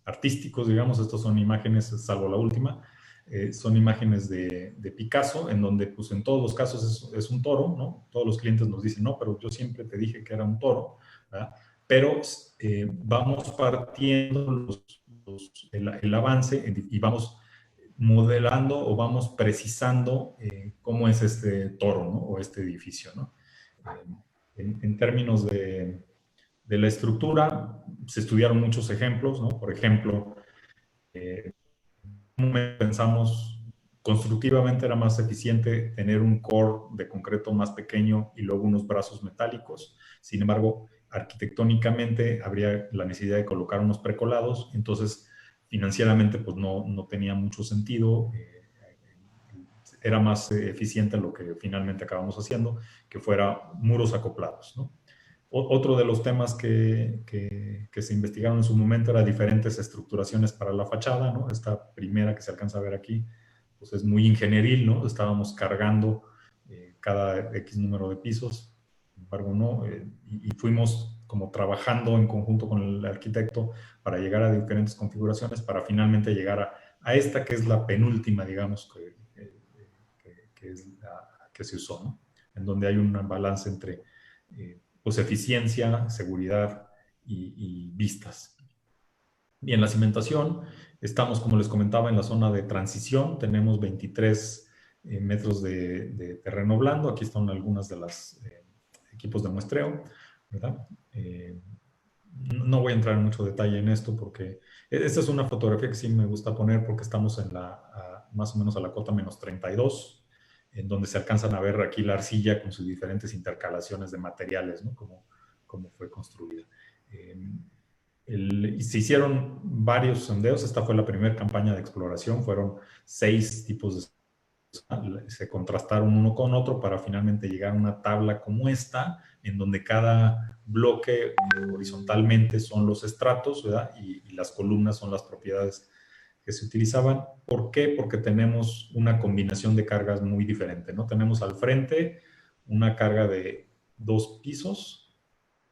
artísticos, digamos, estas son imágenes, salvo la última, son imágenes de Picasso, en donde pues en todos los casos es un toro, ¿no? Todos los clientes nos dicen, no, pero yo siempre te dije que era un toro, ¿verdad? Pero vamos partiendo el avance y vamos modelando o vamos precisando cómo es este toro, ¿no? O este edificio, ¿no? En términos de la estructura, se estudiaron muchos ejemplos, ¿no? Por ejemplo, pensamos constructivamente era más eficiente tener un core de concreto más pequeño y luego unos brazos metálicos. Sin embargo, arquitectónicamente habría la necesidad de colocar unos precolados, entonces financieramente pues no tenía mucho sentido. Era más eficiente lo que finalmente acabamos haciendo, que fuera muros acoplados, ¿no? Otro de los temas que se investigaron en su momento era diferentes estructuraciones para la fachada, ¿no? Esta primera que se alcanza a ver aquí, pues es muy ingenieril, ¿no? Estábamos cargando cada X número de pisos, sin embargo, no. Y fuimos como trabajando en conjunto con el arquitecto para llegar a diferentes configuraciones para finalmente llegar a esta que es la penúltima, digamos, que es la que se usó, ¿no? En donde hay un balance entre pues eficiencia, seguridad y vistas. Y en la cimentación estamos, como les comentaba, en la zona de transición. Tenemos 23 metros de terreno blando. Aquí están algunas de los equipos de muestreo, ¿verdad? No voy a entrar en mucho detalle en esto porque esta es una fotografía que sí me gusta poner porque estamos en más o menos a la cota menos 32, en donde se alcanzan a ver aquí la arcilla con sus diferentes intercalaciones de materiales, ¿no? Cómo fue construida. Se hicieron varios sondeos. Esta fue la primera campaña de exploración. Fueron 6 tipos de... Se contrastaron uno con otro para finalmente llegar a una tabla como esta, en donde cada bloque horizontalmente son los estratos, ¿verdad? Y las columnas son las propiedades que se utilizaban. ¿Por qué? Porque tenemos una combinación de cargas muy diferente, ¿no? Tenemos al frente una carga de 2 pisos,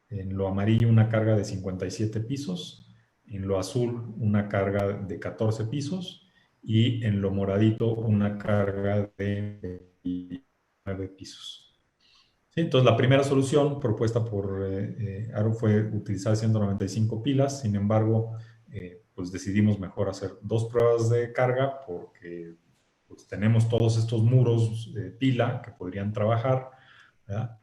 en lo amarillo una carga de 57 pisos, en lo azul una carga de 14 pisos y en lo moradito una carga de 9 pisos. ¿Sí? Entonces, la primera solución propuesta por Aro fue utilizar 195 pilas. Sin embargo, pues decidimos mejor hacer 2 pruebas de carga porque pues, tenemos todos estos muros de pila que podrían trabajar, ¿verdad?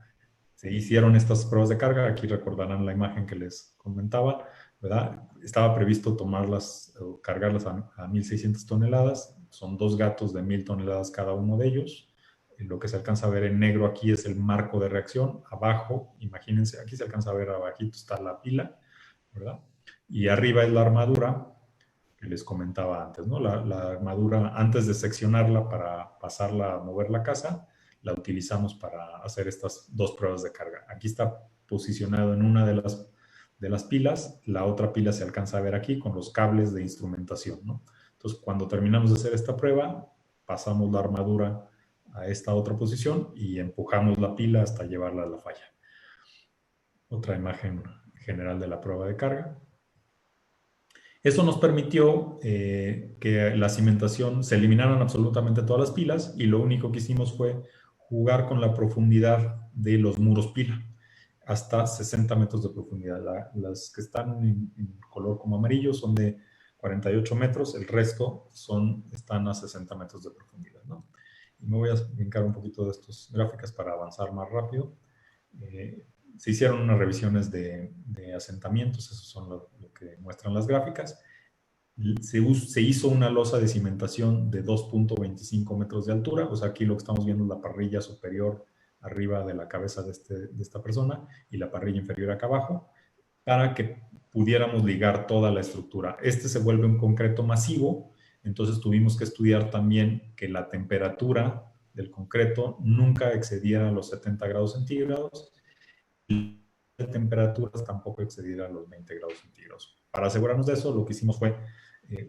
Se hicieron estas pruebas de carga. Aquí recordarán la imagen que les comentaba, ¿verdad? Estaba previsto tomarlas o cargarlas a 1,600 toneladas. Son 2 gatos de 1,000 toneladas cada uno de ellos. Lo que se alcanza a ver en negro aquí es el marco de reacción. Abajo, imagínense, aquí se alcanza a ver abajito está la pila, ¿verdad? Y arriba es la armadura que les comentaba antes, ¿no? La armadura, antes de seccionarla para pasarla a mover la casa, la utilizamos para hacer estas 2 pruebas de carga. Aquí está posicionado en una de las pilas. La otra pila se alcanza a ver aquí con los cables de instrumentación, ¿no? Entonces, cuando terminamos de hacer esta prueba, pasamos la armadura a esta otra posición y empujamos la pila hasta llevarla a la falla. Otra imagen general de la prueba de carga. Eso nos permitió que la cimentación se eliminaran absolutamente todas las pilas y lo único que hicimos fue jugar con la profundidad de los muros pila, hasta 60 metros de profundidad. Las que están en color como amarillo son de 48 metros, el resto están a 60 metros de profundidad, ¿no? Y me voy a brincar un poquito de estas gráficas para avanzar más rápido. Se hicieron unas revisiones de asentamientos, eso son lo que muestran las gráficas. Se hizo una losa de cimentación de 2.25 metros de altura, o sea, aquí lo que estamos viendo es la parrilla superior arriba de la cabeza de esta persona y la parrilla inferior acá abajo, para que pudiéramos ligar toda la estructura. Este se vuelve un concreto masivo, entonces tuvimos que estudiar también que la temperatura del concreto nunca excediera los 70 grados centígrados y las temperaturas tampoco excediera los 20 grados centígrados. Para asegurarnos de eso, lo que hicimos fue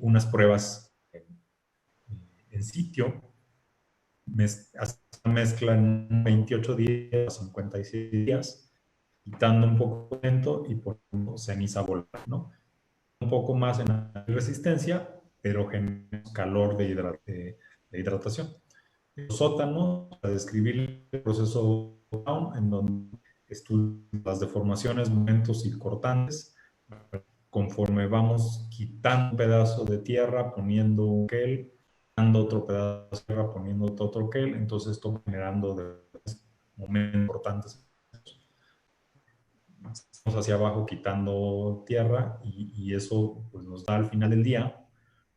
unas pruebas en sitio, mezcla en 28 días, 56 días, quitando un poco de viento y poniendo ceniza volátil, ¿no? Un poco más en la resistencia, pero generamos calor de hidratación. El sótano, para describir el proceso Down, en donde estudian las deformaciones, momentos y cortantes, conforme vamos quitando un pedazo de tierra, poniendo un quel, quitando otro pedazo de tierra, poniendo otro quel, entonces esto va generando momentos importantes. Estamos hacia abajo quitando tierra y eso pues, nos da al final del día,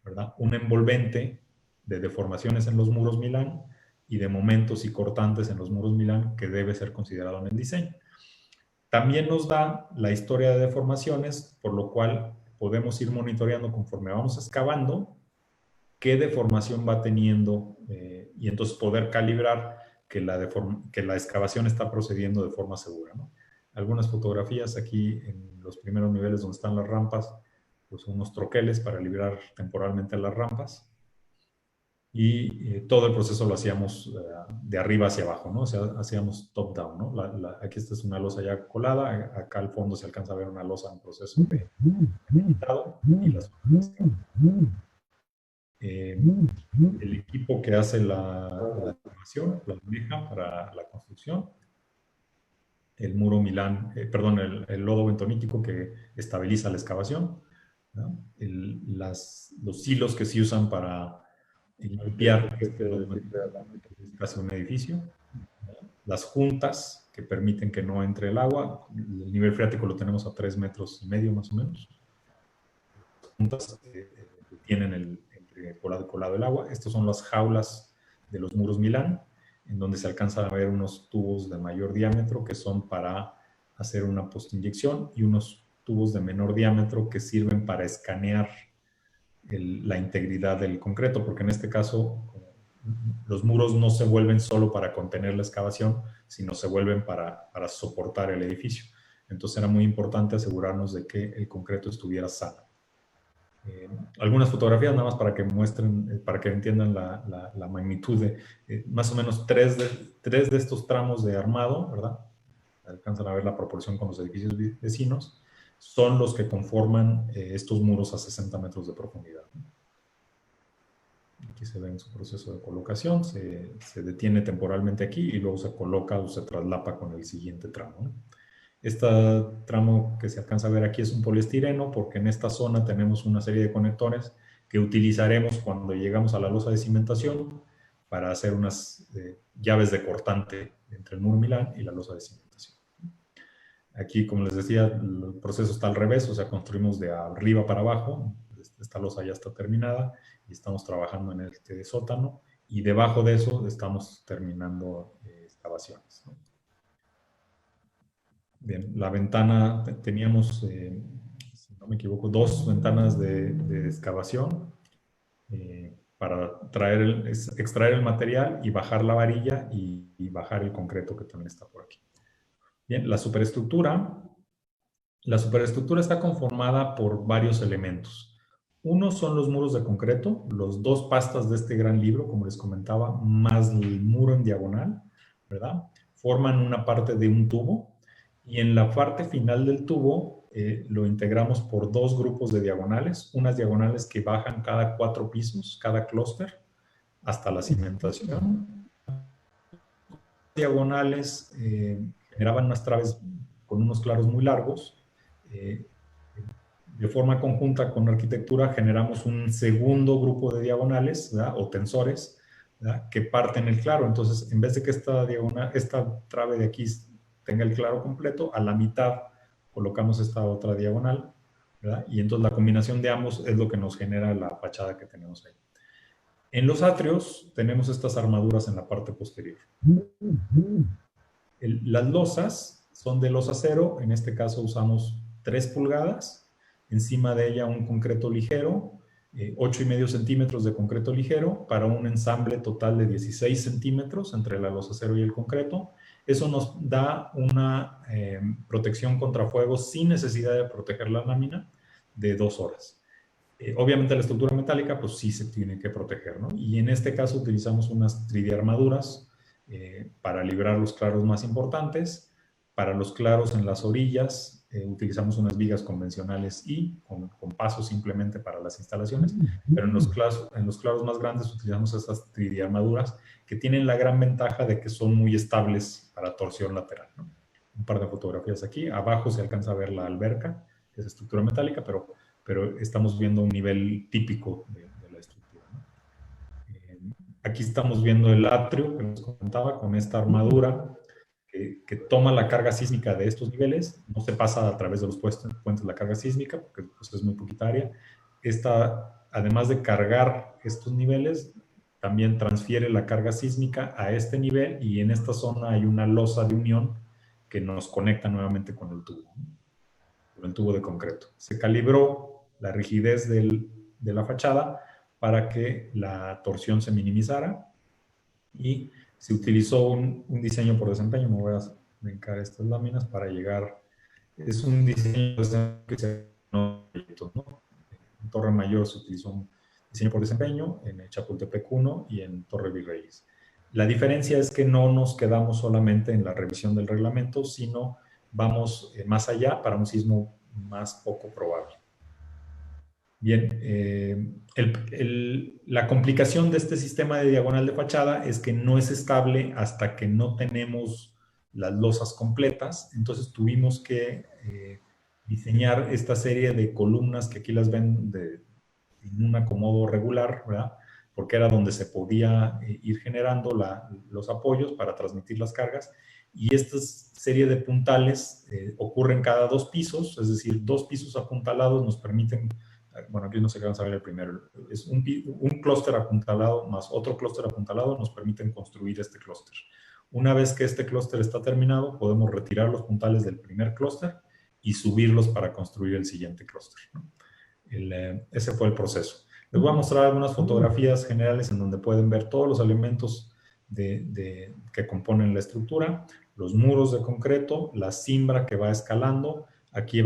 ¿verdad?, un envolvente de deformaciones en los muros Milán y de momentos y cortantes en los muros Milán que debe ser considerado en el diseño. También nos da la historia de deformaciones, por lo cual podemos ir monitoreando conforme vamos excavando qué deformación va teniendo y entonces poder calibrar que la excavación está procediendo de forma segura, ¿no? Algunas fotografías aquí en los primeros niveles donde están las rampas, pues unos troqueles para liberar temporalmente las rampas. Y todo el proceso lo hacíamos de arriba hacia abajo, ¿no? O sea, hacíamos top-down, ¿no? Aquí esta es una losa ya colada, acá al fondo se alcanza a ver una losa en proceso de pintado y las el equipo que hace la excavación, la maneja para la construcción, el muro Milán, perdón, el lodo bentonítico que estabiliza la excavación, ¿no? Los hilos que se usan para limpiar casi un edificio, ¿no? Las juntas que permiten que no entre el agua, el nivel freático lo tenemos a 3,5 metros más o menos. Las juntas que tienen entre colado el agua. Estas son las jaulas de los muros Milán, en donde se alcanzan a ver unos tubos de mayor diámetro que son para hacer una postinyección y unos tubos de menor diámetro que sirven para escanear la integridad del concreto, porque en este caso los muros no se vuelven solo para contener la excavación, sino se vuelven para soportar el edificio. Entonces era muy importante asegurarnos de que el concreto estuviera sano. Algunas fotografías nada más para que muestren, para que entiendan la magnitud de más o menos tres de estos tramos de armado, ¿verdad? Alcanzan a ver la proporción con los edificios vecinos, son los que conforman estos muros a 60 metros de profundidad. Aquí se ve en su proceso de colocación, se detiene temporalmente aquí y luego se coloca o se traslapa con el siguiente tramo, ¿no? Este tramo que se alcanza a ver aquí es un poliestireno porque en esta zona tenemos una serie de conectores que utilizaremos cuando llegamos a la losa de cimentación para hacer unas llaves de cortante entre el muro Milán y la losa de cimentación. Aquí, como les decía, el proceso está al revés, o sea, construimos de arriba para abajo. Esta losa ya está terminada y estamos trabajando en este sótano y debajo de eso estamos terminando excavaciones, ¿no? Bien, la ventana, teníamos, si no me equivoco, 2 ventanas de excavación para extraer el material y bajar la varilla y bajar el concreto que también está por aquí. Bien, la superestructura está conformada por varios elementos. Uno son los muros de concreto, los 2 pastas de este gran libro, como les comentaba, más el muro en diagonal, ¿verdad? Forman una parte de un tubo. Y en la parte final del tubo lo integramos por 2 grupos de diagonales, unas diagonales que bajan cada 4 pisos, cada clúster, hasta la cimentación. diagonales generaban unas traves con unos claros muy largos. De forma conjunta con la arquitectura generamos un segundo grupo de diagonales, ¿verdad?, o tensores, ¿verdad?, que parten el claro. Entonces, en vez de que esta trave de aquí tenga el claro completo, a la mitad colocamos esta otra diagonal, ¿verdad? Y entonces la combinación de ambos es lo que nos genera la fachada que tenemos ahí. En los atrios tenemos estas armaduras en la parte posterior. Las losas son de losa cero, en este caso usamos 3 pulgadas, encima de ella un concreto ligero, 8,5 centímetros de concreto ligero para un ensamble total de 16 centímetros entre la losa cero y el concreto. Eso nos da una protección contra fuego sin necesidad de proteger la lámina de 2 horas. Obviamente la estructura metálica pues sí se tiene que proteger, ¿no? Y en este caso utilizamos unas tridiarmaduras para librar los claros más importantes. Para los claros en las orillas utilizamos unas vigas convencionales y con pasos simplemente para las instalaciones, pero en los claros más grandes utilizamos estas tridiarmaduras que tienen la gran ventaja de que son muy estables para torsión lateral, ¿no? Un par de fotografías aquí. Abajo se alcanza a ver la alberca, que es estructura metálica, pero estamos viendo un nivel típico de la estructura, ¿no? Aquí estamos viendo el atrio que nos comentaba con esta armadura que toma la carga sísmica de estos niveles, no se pasa a través de los puentes la carga sísmica porque pues, es muy poquita área. Esta, además de cargar estos niveles, también transfiere la carga sísmica a este nivel y en esta zona hay una losa de unión que nos conecta nuevamente con el tubo de concreto. Se calibró la rigidez de la fachada para que la torsión se minimizara y se utilizó un diseño por desempeño. Me voy a brincar estas láminas para llegar. Es un diseño que se ¿no? En Torre Mayor se utilizó un diseño por desempeño, en Chapultepec 1 y en Torre Virreyes. La diferencia es que no nos quedamos solamente en la revisión del reglamento, sino vamos más allá para un sismo más poco probable. Bien, la complicación de este sistema de diagonal de fachada es que no es estable hasta que no tenemos las losas completas. Entonces tuvimos que diseñar esta serie de columnas que aquí las ven en un acomodo regular, ¿verdad? Porque era donde se podía ir generando los apoyos para transmitir las cargas. Y esta serie de puntales ocurren cada 2 pisos, es decir, 2 pisos apuntalados nos permiten, bueno, aquí no se alcanza a ver el primero, es un clúster apuntalado más otro clúster apuntalado nos permiten construir este clúster. Una vez que este clúster está terminado, podemos retirar los puntales del primer clúster y subirlos para construir el siguiente clúster, ¿no? Ese fue el proceso. Les voy a mostrar algunas fotografías generales en donde pueden ver todos los elementos que componen la estructura, los muros de concreto, la cimbra que va escalando. Aquí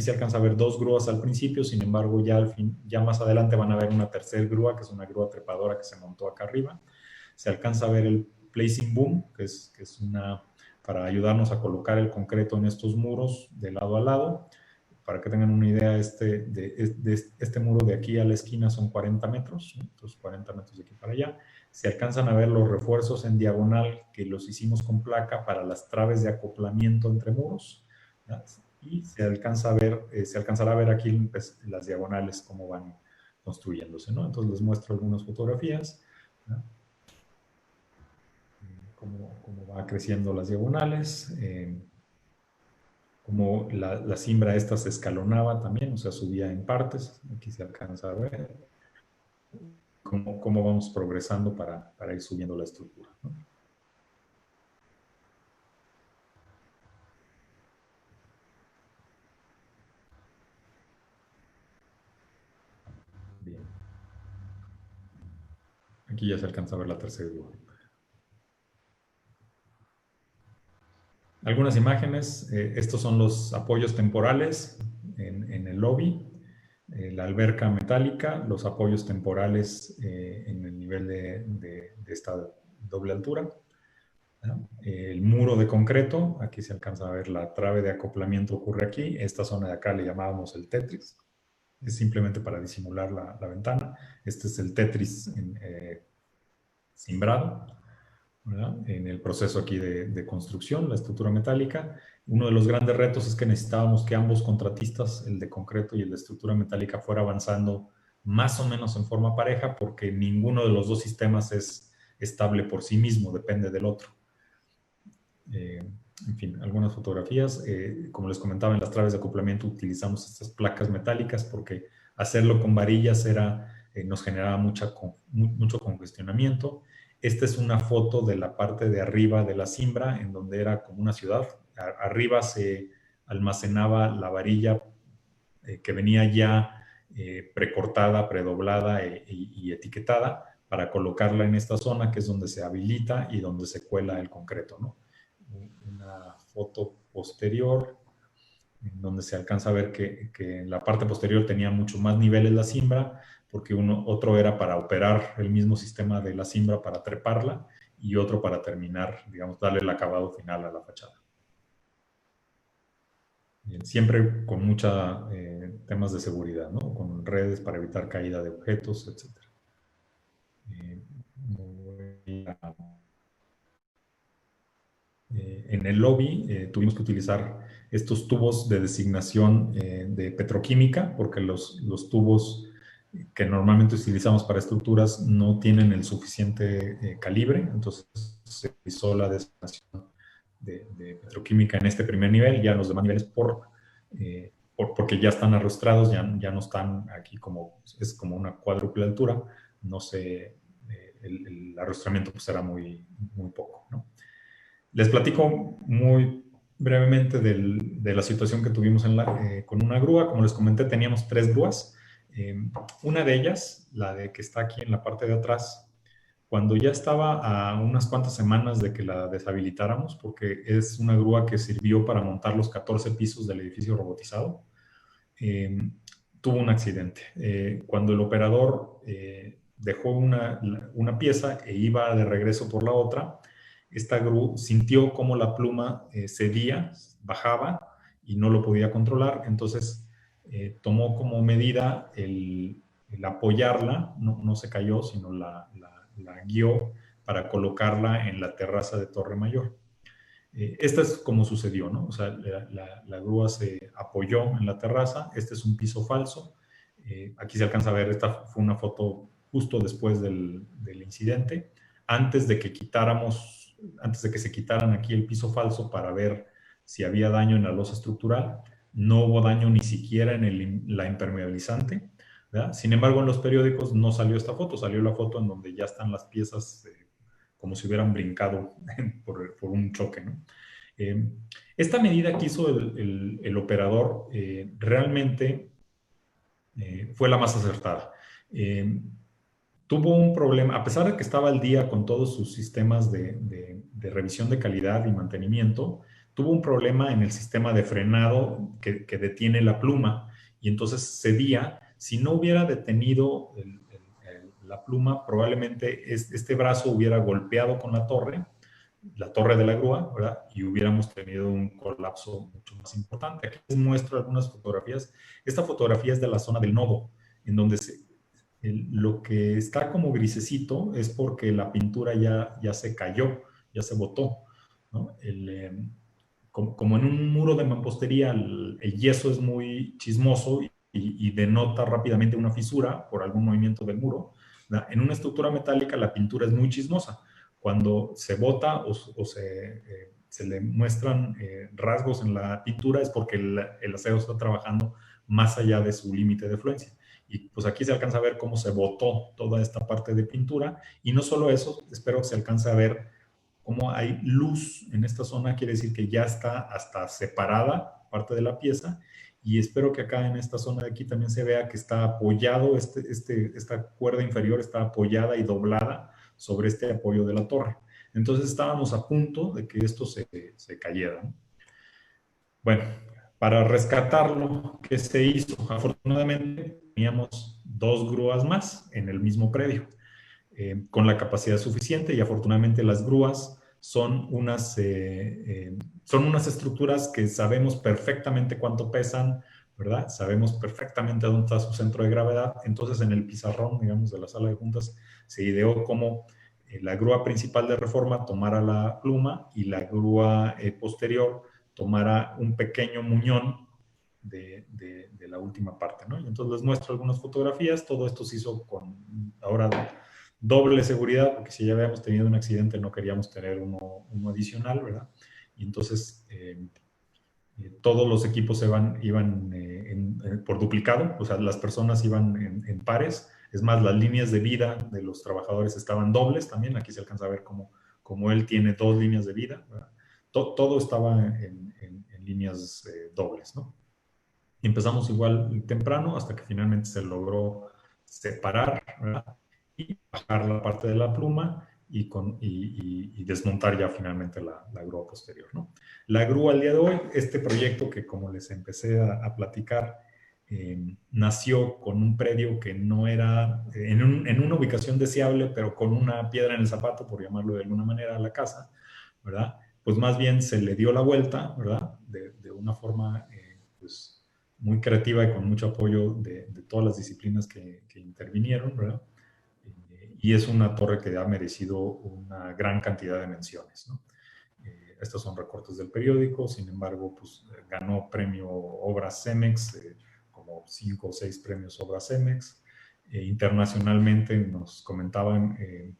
se alcanza a ver 2 grúas al principio, sin embargo ya más adelante van a ver una tercera grúa, que es una grúa trepadora que se montó acá arriba. Se alcanza a ver el placing boom, que es para ayudarnos a colocar el concreto en estos muros de lado a lado. Para que tengan una idea, este muro de aquí a la esquina son 40 metros, ¿no? Entonces 40 metros de aquí para allá. Se alcanzan a ver los refuerzos en diagonal que los hicimos con placa para las traves de acoplamiento entre muros, ¿no? Y se alcanzará a ver aquí pues, las diagonales cómo van construyéndose, ¿no? Entonces les muestro algunas fotografías, ¿no? Cómo va creciendo las diagonales. Como la cimbra esta se escalonaba también, o sea, subía en partes. Aquí se alcanza a ver cómo vamos progresando para ir subiendo la estructura, ¿no? Bien. Aquí ya se alcanza a ver la tercera grúa. Algunas imágenes. Estos son los apoyos temporales en el lobby. La alberca metálica, los apoyos temporales en el nivel de esta doble altura. ¿No? El muro de concreto, aquí se alcanza a ver la trave de acoplamiento ocurre aquí. Esta zona de acá le llamábamos el Tetris. Es simplemente para disimular la ventana. Este es el Tetris cimbrado. ¿verdad? En el proceso aquí de construcción, la estructura metálica. Uno de los grandes retos es que necesitábamos que ambos contratistas, el de concreto y el de estructura metálica, fuera avanzando más o menos en forma pareja, porque ninguno de los dos sistemas es estable por sí mismo, depende del otro. En fin, algunas fotografías. Como les comentaba, en las traves de acoplamiento utilizamos estas placas metálicas porque hacerlo con varillas nos generaba mucho congestionamiento. Esta es una foto de la parte de arriba de la cimbra, en donde era como una ciudad. Arriba se almacenaba la varilla que venía ya precortada, predoblada y etiquetada para colocarla en esta zona, que es donde se habilita y donde se cuela el concreto, ¿no? Una foto posterior en donde se alcanza a ver que en la parte posterior tenía mucho más niveles la cimbra, porque otro era para operar el mismo sistema de la cimbra para treparla y otro para terminar, digamos, darle el acabado final a la fachada. Bien, siempre con muchos temas de seguridad, ¿no? Con redes para evitar caída de objetos, etc. En el lobby tuvimos que utilizar estos tubos de designación de petroquímica, porque los tubos que normalmente utilizamos para estructuras no tienen el suficiente calibre, entonces se utilizó la designación de petroquímica en este primer nivel. Ya en los demás niveles porque ya están arrastrados, ya no están aquí es como una cuádruple altura, no sé, el arrastramiento pues era muy poco, ¿no? Les platico muy brevemente de la situación que tuvimos con una grúa. Como les comenté, teníamos 3 grúas. Una de ellas, la de que está aquí en la parte de atrás, cuando ya estaba a unas cuantas semanas de que la deshabilitáramos, porque es una grúa que sirvió para montar los 14 pisos del edificio robotizado, tuvo un accidente. Cuando el operador dejó una pieza e iba de regreso por la otra, esta grúa sintió como la pluma cedía, bajaba y no lo podía controlar, entonces tomó como medida el apoyarla, no se cayó, sino la guió para colocarla en la terraza de Torre Mayor. Esta es como sucedió, ¿no? O sea, la grúa se apoyó en la terraza. Este es un piso falso. Aquí se alcanza a ver, esta fue una foto justo después del incidente, antes de que se quitaran aquí el piso falso para ver si había daño en la losa estructural. No hubo daño ni siquiera en la impermeabilizante, ¿verdad? Sin embargo, en los periódicos no salió esta foto, salió la foto en donde ya están las piezas como si hubieran brincado por un choque, ¿no? Esta medida que hizo el operador realmente fue la más acertada. Tuvo un problema, a pesar de que estaba al día con todos sus sistemas de revisión de calidad y mantenimiento, tuvo un problema en el sistema de frenado que detiene la pluma y entonces cedía. Si no hubiera detenido la pluma, probablemente este brazo hubiera golpeado con la torre de la grúa, ¿verdad? Y hubiéramos tenido un colapso mucho más importante. Aquí les muestro algunas fotografías. Esta fotografía es de la zona del nodo, en donde lo que está como grisecito es porque la pintura ya se cayó, ya se botó, ¿no? Como en un muro de mampostería, el yeso es muy chismoso y denota rápidamente una fisura por algún movimiento del muro. ¿Verdad? En una estructura metálica la pintura es muy chismosa. Cuando se bota o se le muestran rasgos en la pintura es porque el acero está trabajando más allá de su límite de fluencia. Y pues aquí se alcanza a ver cómo se botó toda esta parte de pintura. Y no solo eso, espero que se alcance a ver cómo hay luz en esta zona, quiere decir que ya está hasta separada parte de la pieza. Y espero que acá en esta zona de aquí también se vea que está apoyado, esta cuerda inferior está apoyada y doblada sobre este apoyo de la torre. Entonces estábamos a punto de que esto se cayera, ¿no? Bueno, para rescatarlo, ¿qué se hizo? Afortunadamente teníamos 2 grúas más en el mismo predio, con la capacidad suficiente, y afortunadamente las grúas son unas estructuras que sabemos perfectamente cuánto pesan, ¿verdad? Sabemos perfectamente dónde está su centro de gravedad. Entonces en el pizarrón, digamos, de la sala de juntas se ideó cómo la grúa principal de reforma tomara la pluma y la grúa posterior tomara un pequeño muñón de la última parte, ¿no? Y entonces les muestro algunas fotografías. Todo esto se hizo con ahora doble seguridad, porque si ya habíamos tenido un accidente no queríamos tener uno adicional, ¿verdad? Y entonces todos los equipos iban por duplicado, o sea, las personas iban en pares. Es más, las líneas de vida de los trabajadores estaban dobles también. Aquí se alcanza a ver cómo él tiene 2 líneas de vida, ¿verdad? Todo estaba en líneas dobles, ¿no? Y empezamos igual temprano hasta que finalmente se logró separar, ¿verdad? Y bajar la parte de la pluma y desmontar ya finalmente la grúa posterior, ¿no? La grúa al día de hoy, este proyecto que como les empecé a platicar, nació con un predio que no era en una ubicación deseable, pero con una piedra en el zapato, por llamarlo de alguna manera, a la casa, ¿verdad? Pues más bien se le dio la vuelta, ¿verdad? De una forma, pues, muy creativa y con mucho apoyo de todas las disciplinas que intervinieron, ¿verdad? Y es una torre que ha merecido una gran cantidad de menciones, ¿no? Estos son recortes del periódico. Sin embargo, pues ganó premio Obras Cemex, como 5 o 6 premios Obras Cemex. Internacionalmente nos comentaban, en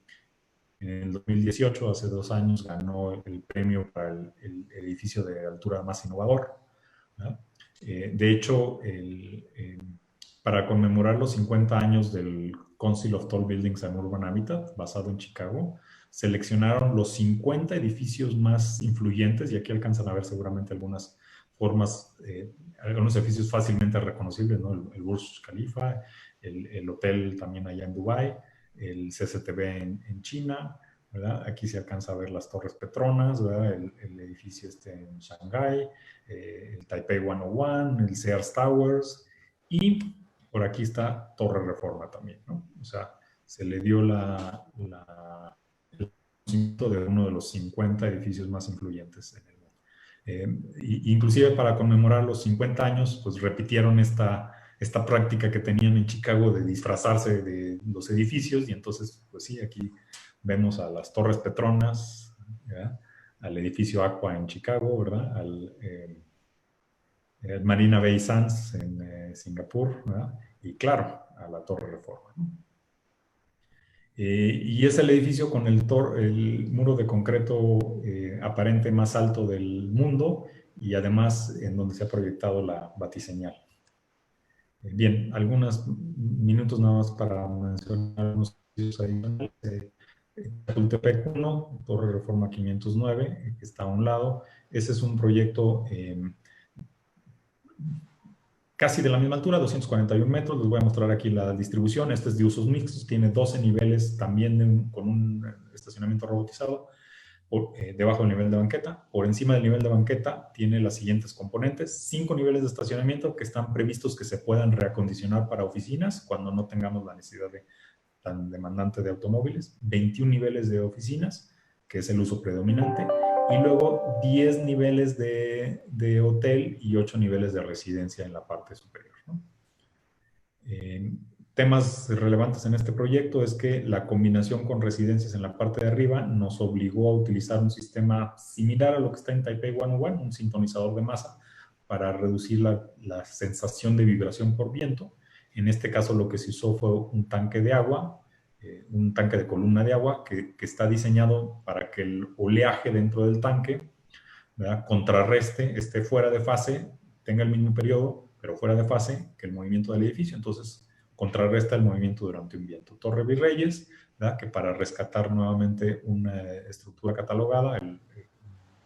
el 2018, hace 2 años, ganó el premio para el edificio de altura más innovador, ¿no? De hecho, para conmemorar los 50 años del Council of Tall Buildings and Urban Habitat, basado en Chicago, seleccionaron los 50 edificios más influyentes, y aquí alcanzan a ver seguramente algunas formas, algunos edificios fácilmente reconocibles, ¿no? El Burj Khalifa, el hotel también allá en Dubái, el CCTV en China, ¿verdad? Aquí se alcanza a ver las Torres Petronas, ¿verdad? El edificio en Shanghái, el Taipei 101, el Sears Towers, y por aquí está Torre Reforma también, ¿no? O sea, se le dio el conocimiento de uno de los 50 edificios más influyentes en el mundo. Inclusive para conmemorar los 50 años, pues repitieron esta práctica que tenían en Chicago de disfrazarse de los edificios, y entonces, pues sí, aquí vemos a las Torres Petronas, ¿verdad? Al edificio Aqua en Chicago, ¿verdad? Al Marina Bay Sands en Singapur, ¿verdad? Y claro, a la Torre Reforma, ¿no? Y es el edificio con el muro de concreto aparente más alto del mundo, y además en donde se ha proyectado la batiseñal. Bien, algunos minutos nada más para mencionar unos edificios adicionales. Chapultepec 1, Torre Reforma 509, que está a un lado. Ese es un proyecto casi de la misma altura, 241 metros. Les voy a mostrar aquí la distribución. Este es de usos mixtos, tiene 12 niveles también con un estacionamiento robotizado debajo del nivel de banqueta. Por encima del nivel de banqueta tiene las siguientes componentes: 5 niveles de estacionamiento que están previstos que se puedan reacondicionar para oficinas cuando no tengamos la necesidad tan demandante de automóviles, 21 niveles de oficinas, que es el uso predominante, y luego 10 niveles de hotel y 8 niveles de residencia en la parte superior, ¿no? Temas relevantes en este proyecto es que la combinación con residencias en la parte de arriba nos obligó a utilizar un sistema similar a lo que está en Taipei 101, un sintonizador de masa, para reducir la sensación de vibración por viento. En este caso lo que se usó fue un tanque de agua, un tanque de columna de agua que está diseñado para que el oleaje dentro del tanque, ¿verdad?, contrarreste, esté fuera de fase, tenga el mismo periodo, pero fuera de fase que el movimiento del edificio. Entonces contrarresta el movimiento durante un viento. Torre Virreyes, ¿verdad?, que para rescatar nuevamente una estructura catalogada, el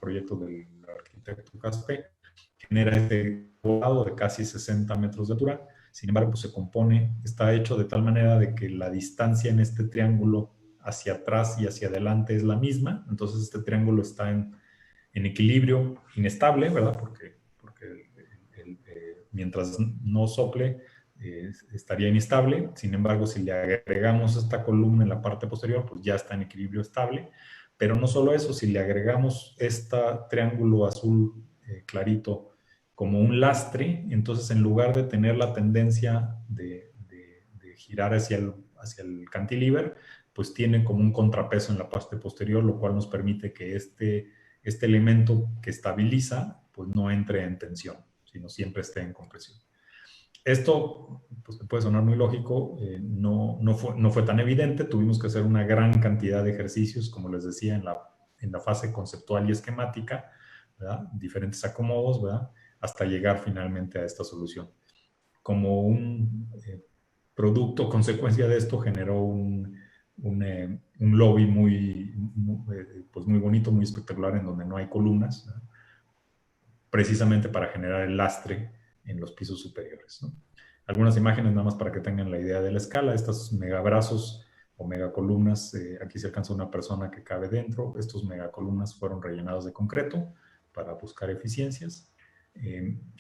proyecto del arquitecto Caspe, genera este volado de casi 60 metros de altura. Sin embargo, pues está hecho de tal manera de que la distancia en este triángulo hacia atrás y hacia adelante es la misma. Entonces este triángulo está en equilibrio inestable, ¿verdad? Porque mientras no sople, estaría inestable. Sin embargo, si le agregamos esta columna en la parte posterior, pues ya está en equilibrio estable. Pero no solo eso, si le agregamos este triángulo azul clarito como un lastre, entonces en lugar de tener la tendencia de girar hacia el cantilever, pues tiene como un contrapeso en la parte posterior, lo cual nos permite que este elemento que estabiliza, pues no entre en tensión, sino siempre esté en compresión. Esto, pues puede sonar muy lógico, no fue tan evidente, tuvimos que hacer una gran cantidad de ejercicios, como les decía, en la fase conceptual y esquemática, ¿verdad? Diferentes acomodos, ¿verdad? Hasta llegar finalmente a esta solución. Como un producto, consecuencia de esto, generó un lobby pues muy bonito, muy espectacular, en donde no hay columnas, ¿verdad? Precisamente para generar el lastre en los pisos superiores, ¿no? Algunas imágenes nada más para que tengan la idea de la escala. Estos megabrazos o megacolumnas, aquí se alcanza una persona que cabe dentro. Estos megacolumnas fueron rellenados de concreto para buscar eficiencias.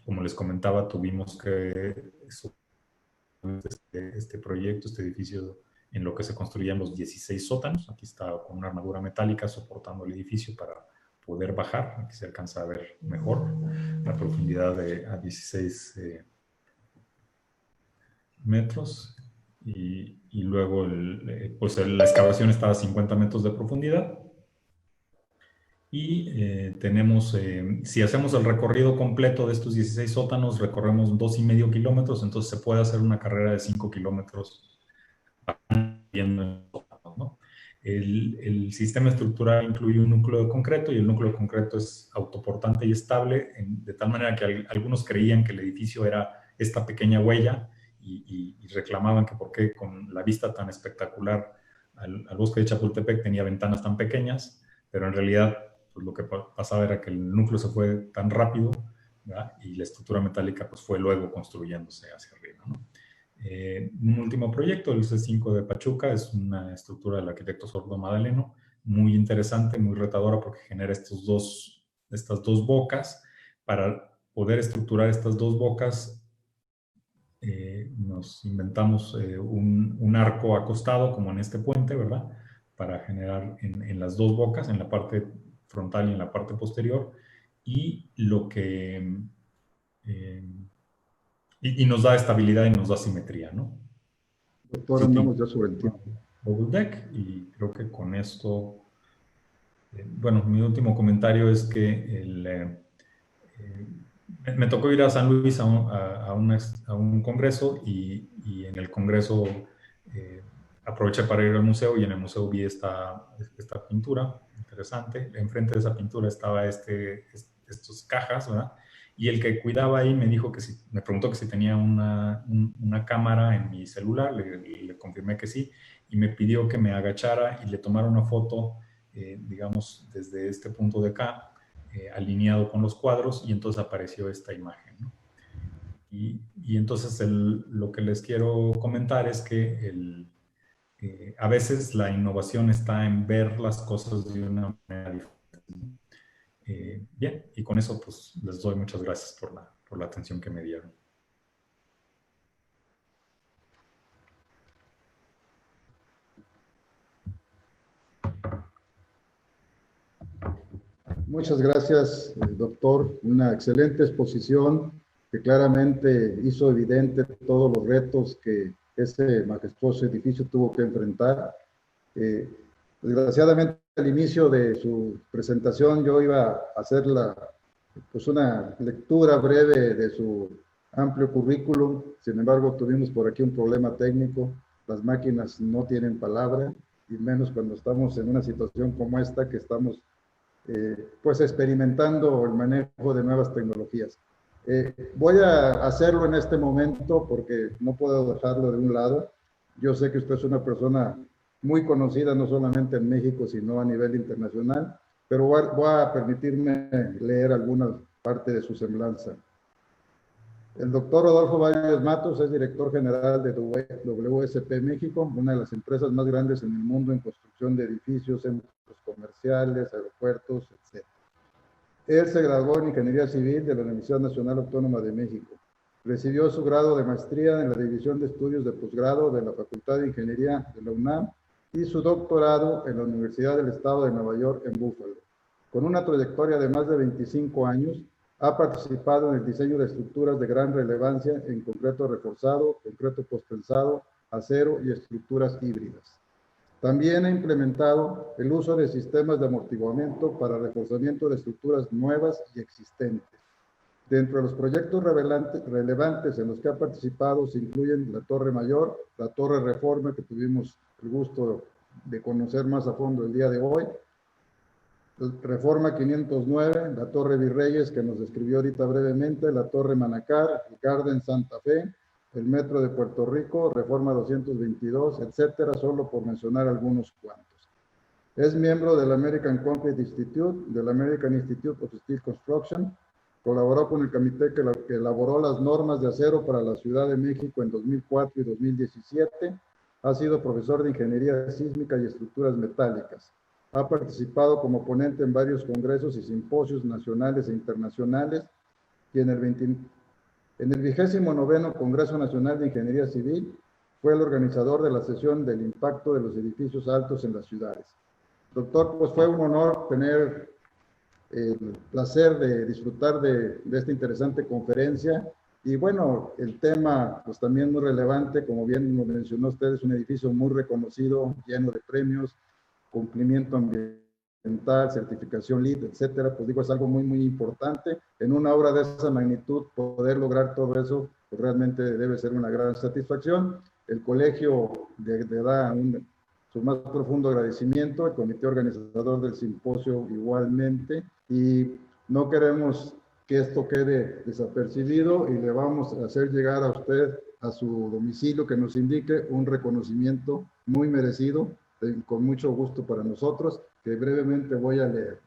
Como les comentaba, tuvimos que este proyecto, este edificio, en lo que se construían los 16 sótanos. Aquí está con una armadura metálica soportando el edificio para poder bajar. Aquí se alcanza a ver mejor la profundidad a 16 metros. Y luego pues la excavación estaba a 50 metros de profundidad. Y tenemos, si hacemos el recorrido completo de estos 16 sótanos, recorremos 2,5 kilómetros, entonces se puede hacer una carrera de 5 kilómetros viendo el sótano, ¿no? El sistema estructural incluye un núcleo de concreto y el núcleo de concreto es autoportante y estable, de tal manera que algunos creían que el edificio era esta pequeña huella y reclamaban que por qué con la vista tan espectacular al bosque de Chapultepec tenía ventanas tan pequeñas, pero en realidad pues lo que pasaba era que el núcleo se fue tan rápido, ¿verdad? Y la estructura metálica pues fue luego construyéndose hacia arriba, ¿no? Un último proyecto, el C5 de Pachuca, es una estructura del arquitecto Sordo Madaleno, muy interesante, muy retadora porque genera estas dos bocas. Para poder estructurar estas dos bocas, nos inventamos un arco acostado, como en este puente, ¿verdad? Para generar en las dos bocas, en la parte frontal y en la parte posterior, y lo que... y nos da estabilidad y nos da simetría, ¿no? Doctor, andamos ya sobre el tiempo. Double deck, y creo que con esto, bueno, mi último comentario es que me tocó ir a San Luis a un congreso y en el congreso aproveché para ir al museo y en el museo vi esta pintura interesante. Enfrente de esa pintura estaba estas cajas, ¿verdad? Y el que cuidaba ahí me dijo me preguntó que si tenía una cámara en mi celular, le confirmé que sí, y me pidió que me agachara y le tomara una foto, digamos, desde este punto de acá, alineado con los cuadros, y entonces apareció esta imagen, ¿no? Y entonces lo que les quiero comentar es que a veces la innovación está en ver las cosas de una manera diferente. Bien, y con eso pues les doy muchas gracias por la atención que me dieron. Muchas gracias, doctor. Una excelente exposición que claramente hizo evidente todos los retos que ese majestuoso edificio tuvo que enfrentar. Desgraciadamente, al inicio de su presentación, yo iba a hacer pues una lectura breve de su amplio currículum. Sin embargo, tuvimos por aquí un problema técnico. Las máquinas no tienen palabra, y menos cuando estamos en una situación como esta, que estamos pues experimentando el manejo de nuevas tecnologías. Voy a hacerlo en este momento porque no puedo dejarlo de un lado. Yo sé que usted es una persona muy conocida, no solamente en México, sino a nivel internacional, pero voy a permitirme leer alguna parte de su semblanza. El doctor Rodolfo Valles Matos es director general de WSP México, una de las empresas más grandes en el mundo en construcción de edificios, centros comerciales, aeropuertos, etc. Él se graduó en Ingeniería Civil de la Universidad Nacional Autónoma de México. Recibió su grado de maestría en la División de Estudios de Posgrado de la Facultad de Ingeniería de la UNAM y su doctorado en la Universidad del Estado de Nueva York en Buffalo. Con una trayectoria de más de 25 años, ha participado en el diseño de estructuras de gran relevancia en concreto reforzado, concreto posttensado, acero y estructuras híbridas. También ha implementado el uso de sistemas de amortiguamiento para reforzamiento de estructuras nuevas y existentes. Dentro de los proyectos relevantes en los que ha participado se incluyen la Torre Mayor, la Torre Reforma, que tuvimos el gusto de conocer más a fondo el día de hoy, Reforma 509, la Torre Virreyes, que nos describió ahorita brevemente, la Torre Manacar, el Garden Santa Fe, el Metro de Puerto Rico, Reforma 222, etcétera, solo por mencionar algunos cuantos. Es miembro del American Concrete Institute, del American Institute of Steel Construction. Colaboró con el comité que elaboró las normas de acero para la Ciudad de México en 2004 y 2017. Ha sido profesor de Ingeniería Sísmica y Estructuras Metálicas. Ha participado como ponente en varios congresos y simposios nacionales e internacionales y en el 29º Congreso Nacional de Ingeniería Civil fue el organizador de la sesión del impacto de los edificios altos en las ciudades. Doctor, pues fue un honor tener el placer de disfrutar de esta interesante conferencia. Y bueno, el tema pues también muy relevante, como bien lo mencionó usted, es un edificio muy reconocido, lleno de premios, cumplimiento ambiental, certificación LEED, etcétera. Pues digo, es algo muy, muy importante. En una obra de esa magnitud, poder lograr todo eso, pues realmente debe ser una gran satisfacción. El colegio le da su más profundo agradecimiento, el comité organizador del simposio igualmente, y no queremos que esto quede desapercibido y le vamos a hacer llegar a usted a su domicilio que nos indique un reconocimiento muy merecido, con mucho gusto para nosotros, que brevemente voy a leer.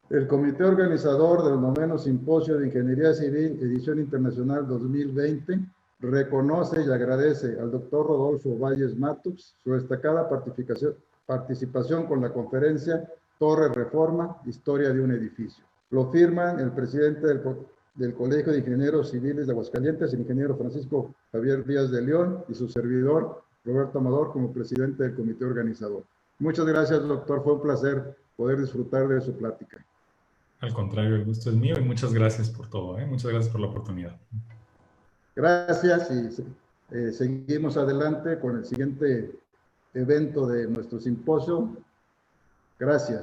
El comité organizador del 9º Simposio de Ingeniería Civil, edición internacional 2020, reconoce y agradece al doctor Rodolfo Valles Matux su destacada participación con la conferencia Torre Reforma, Historia de un Edificio. Lo firman el presidente del Colegio de Ingenieros Civiles de Aguascalientes, el ingeniero Francisco Javier Díaz de León, y su servidor, Roberto Amador, como presidente del comité organizador. Muchas gracias, doctor. Fue un placer poder disfrutar de su plática. Al contrario, el gusto es mío y muchas gracias por todo. Muchas gracias por la oportunidad. Gracias y seguimos adelante con el siguiente evento de nuestro simposio. Gracias.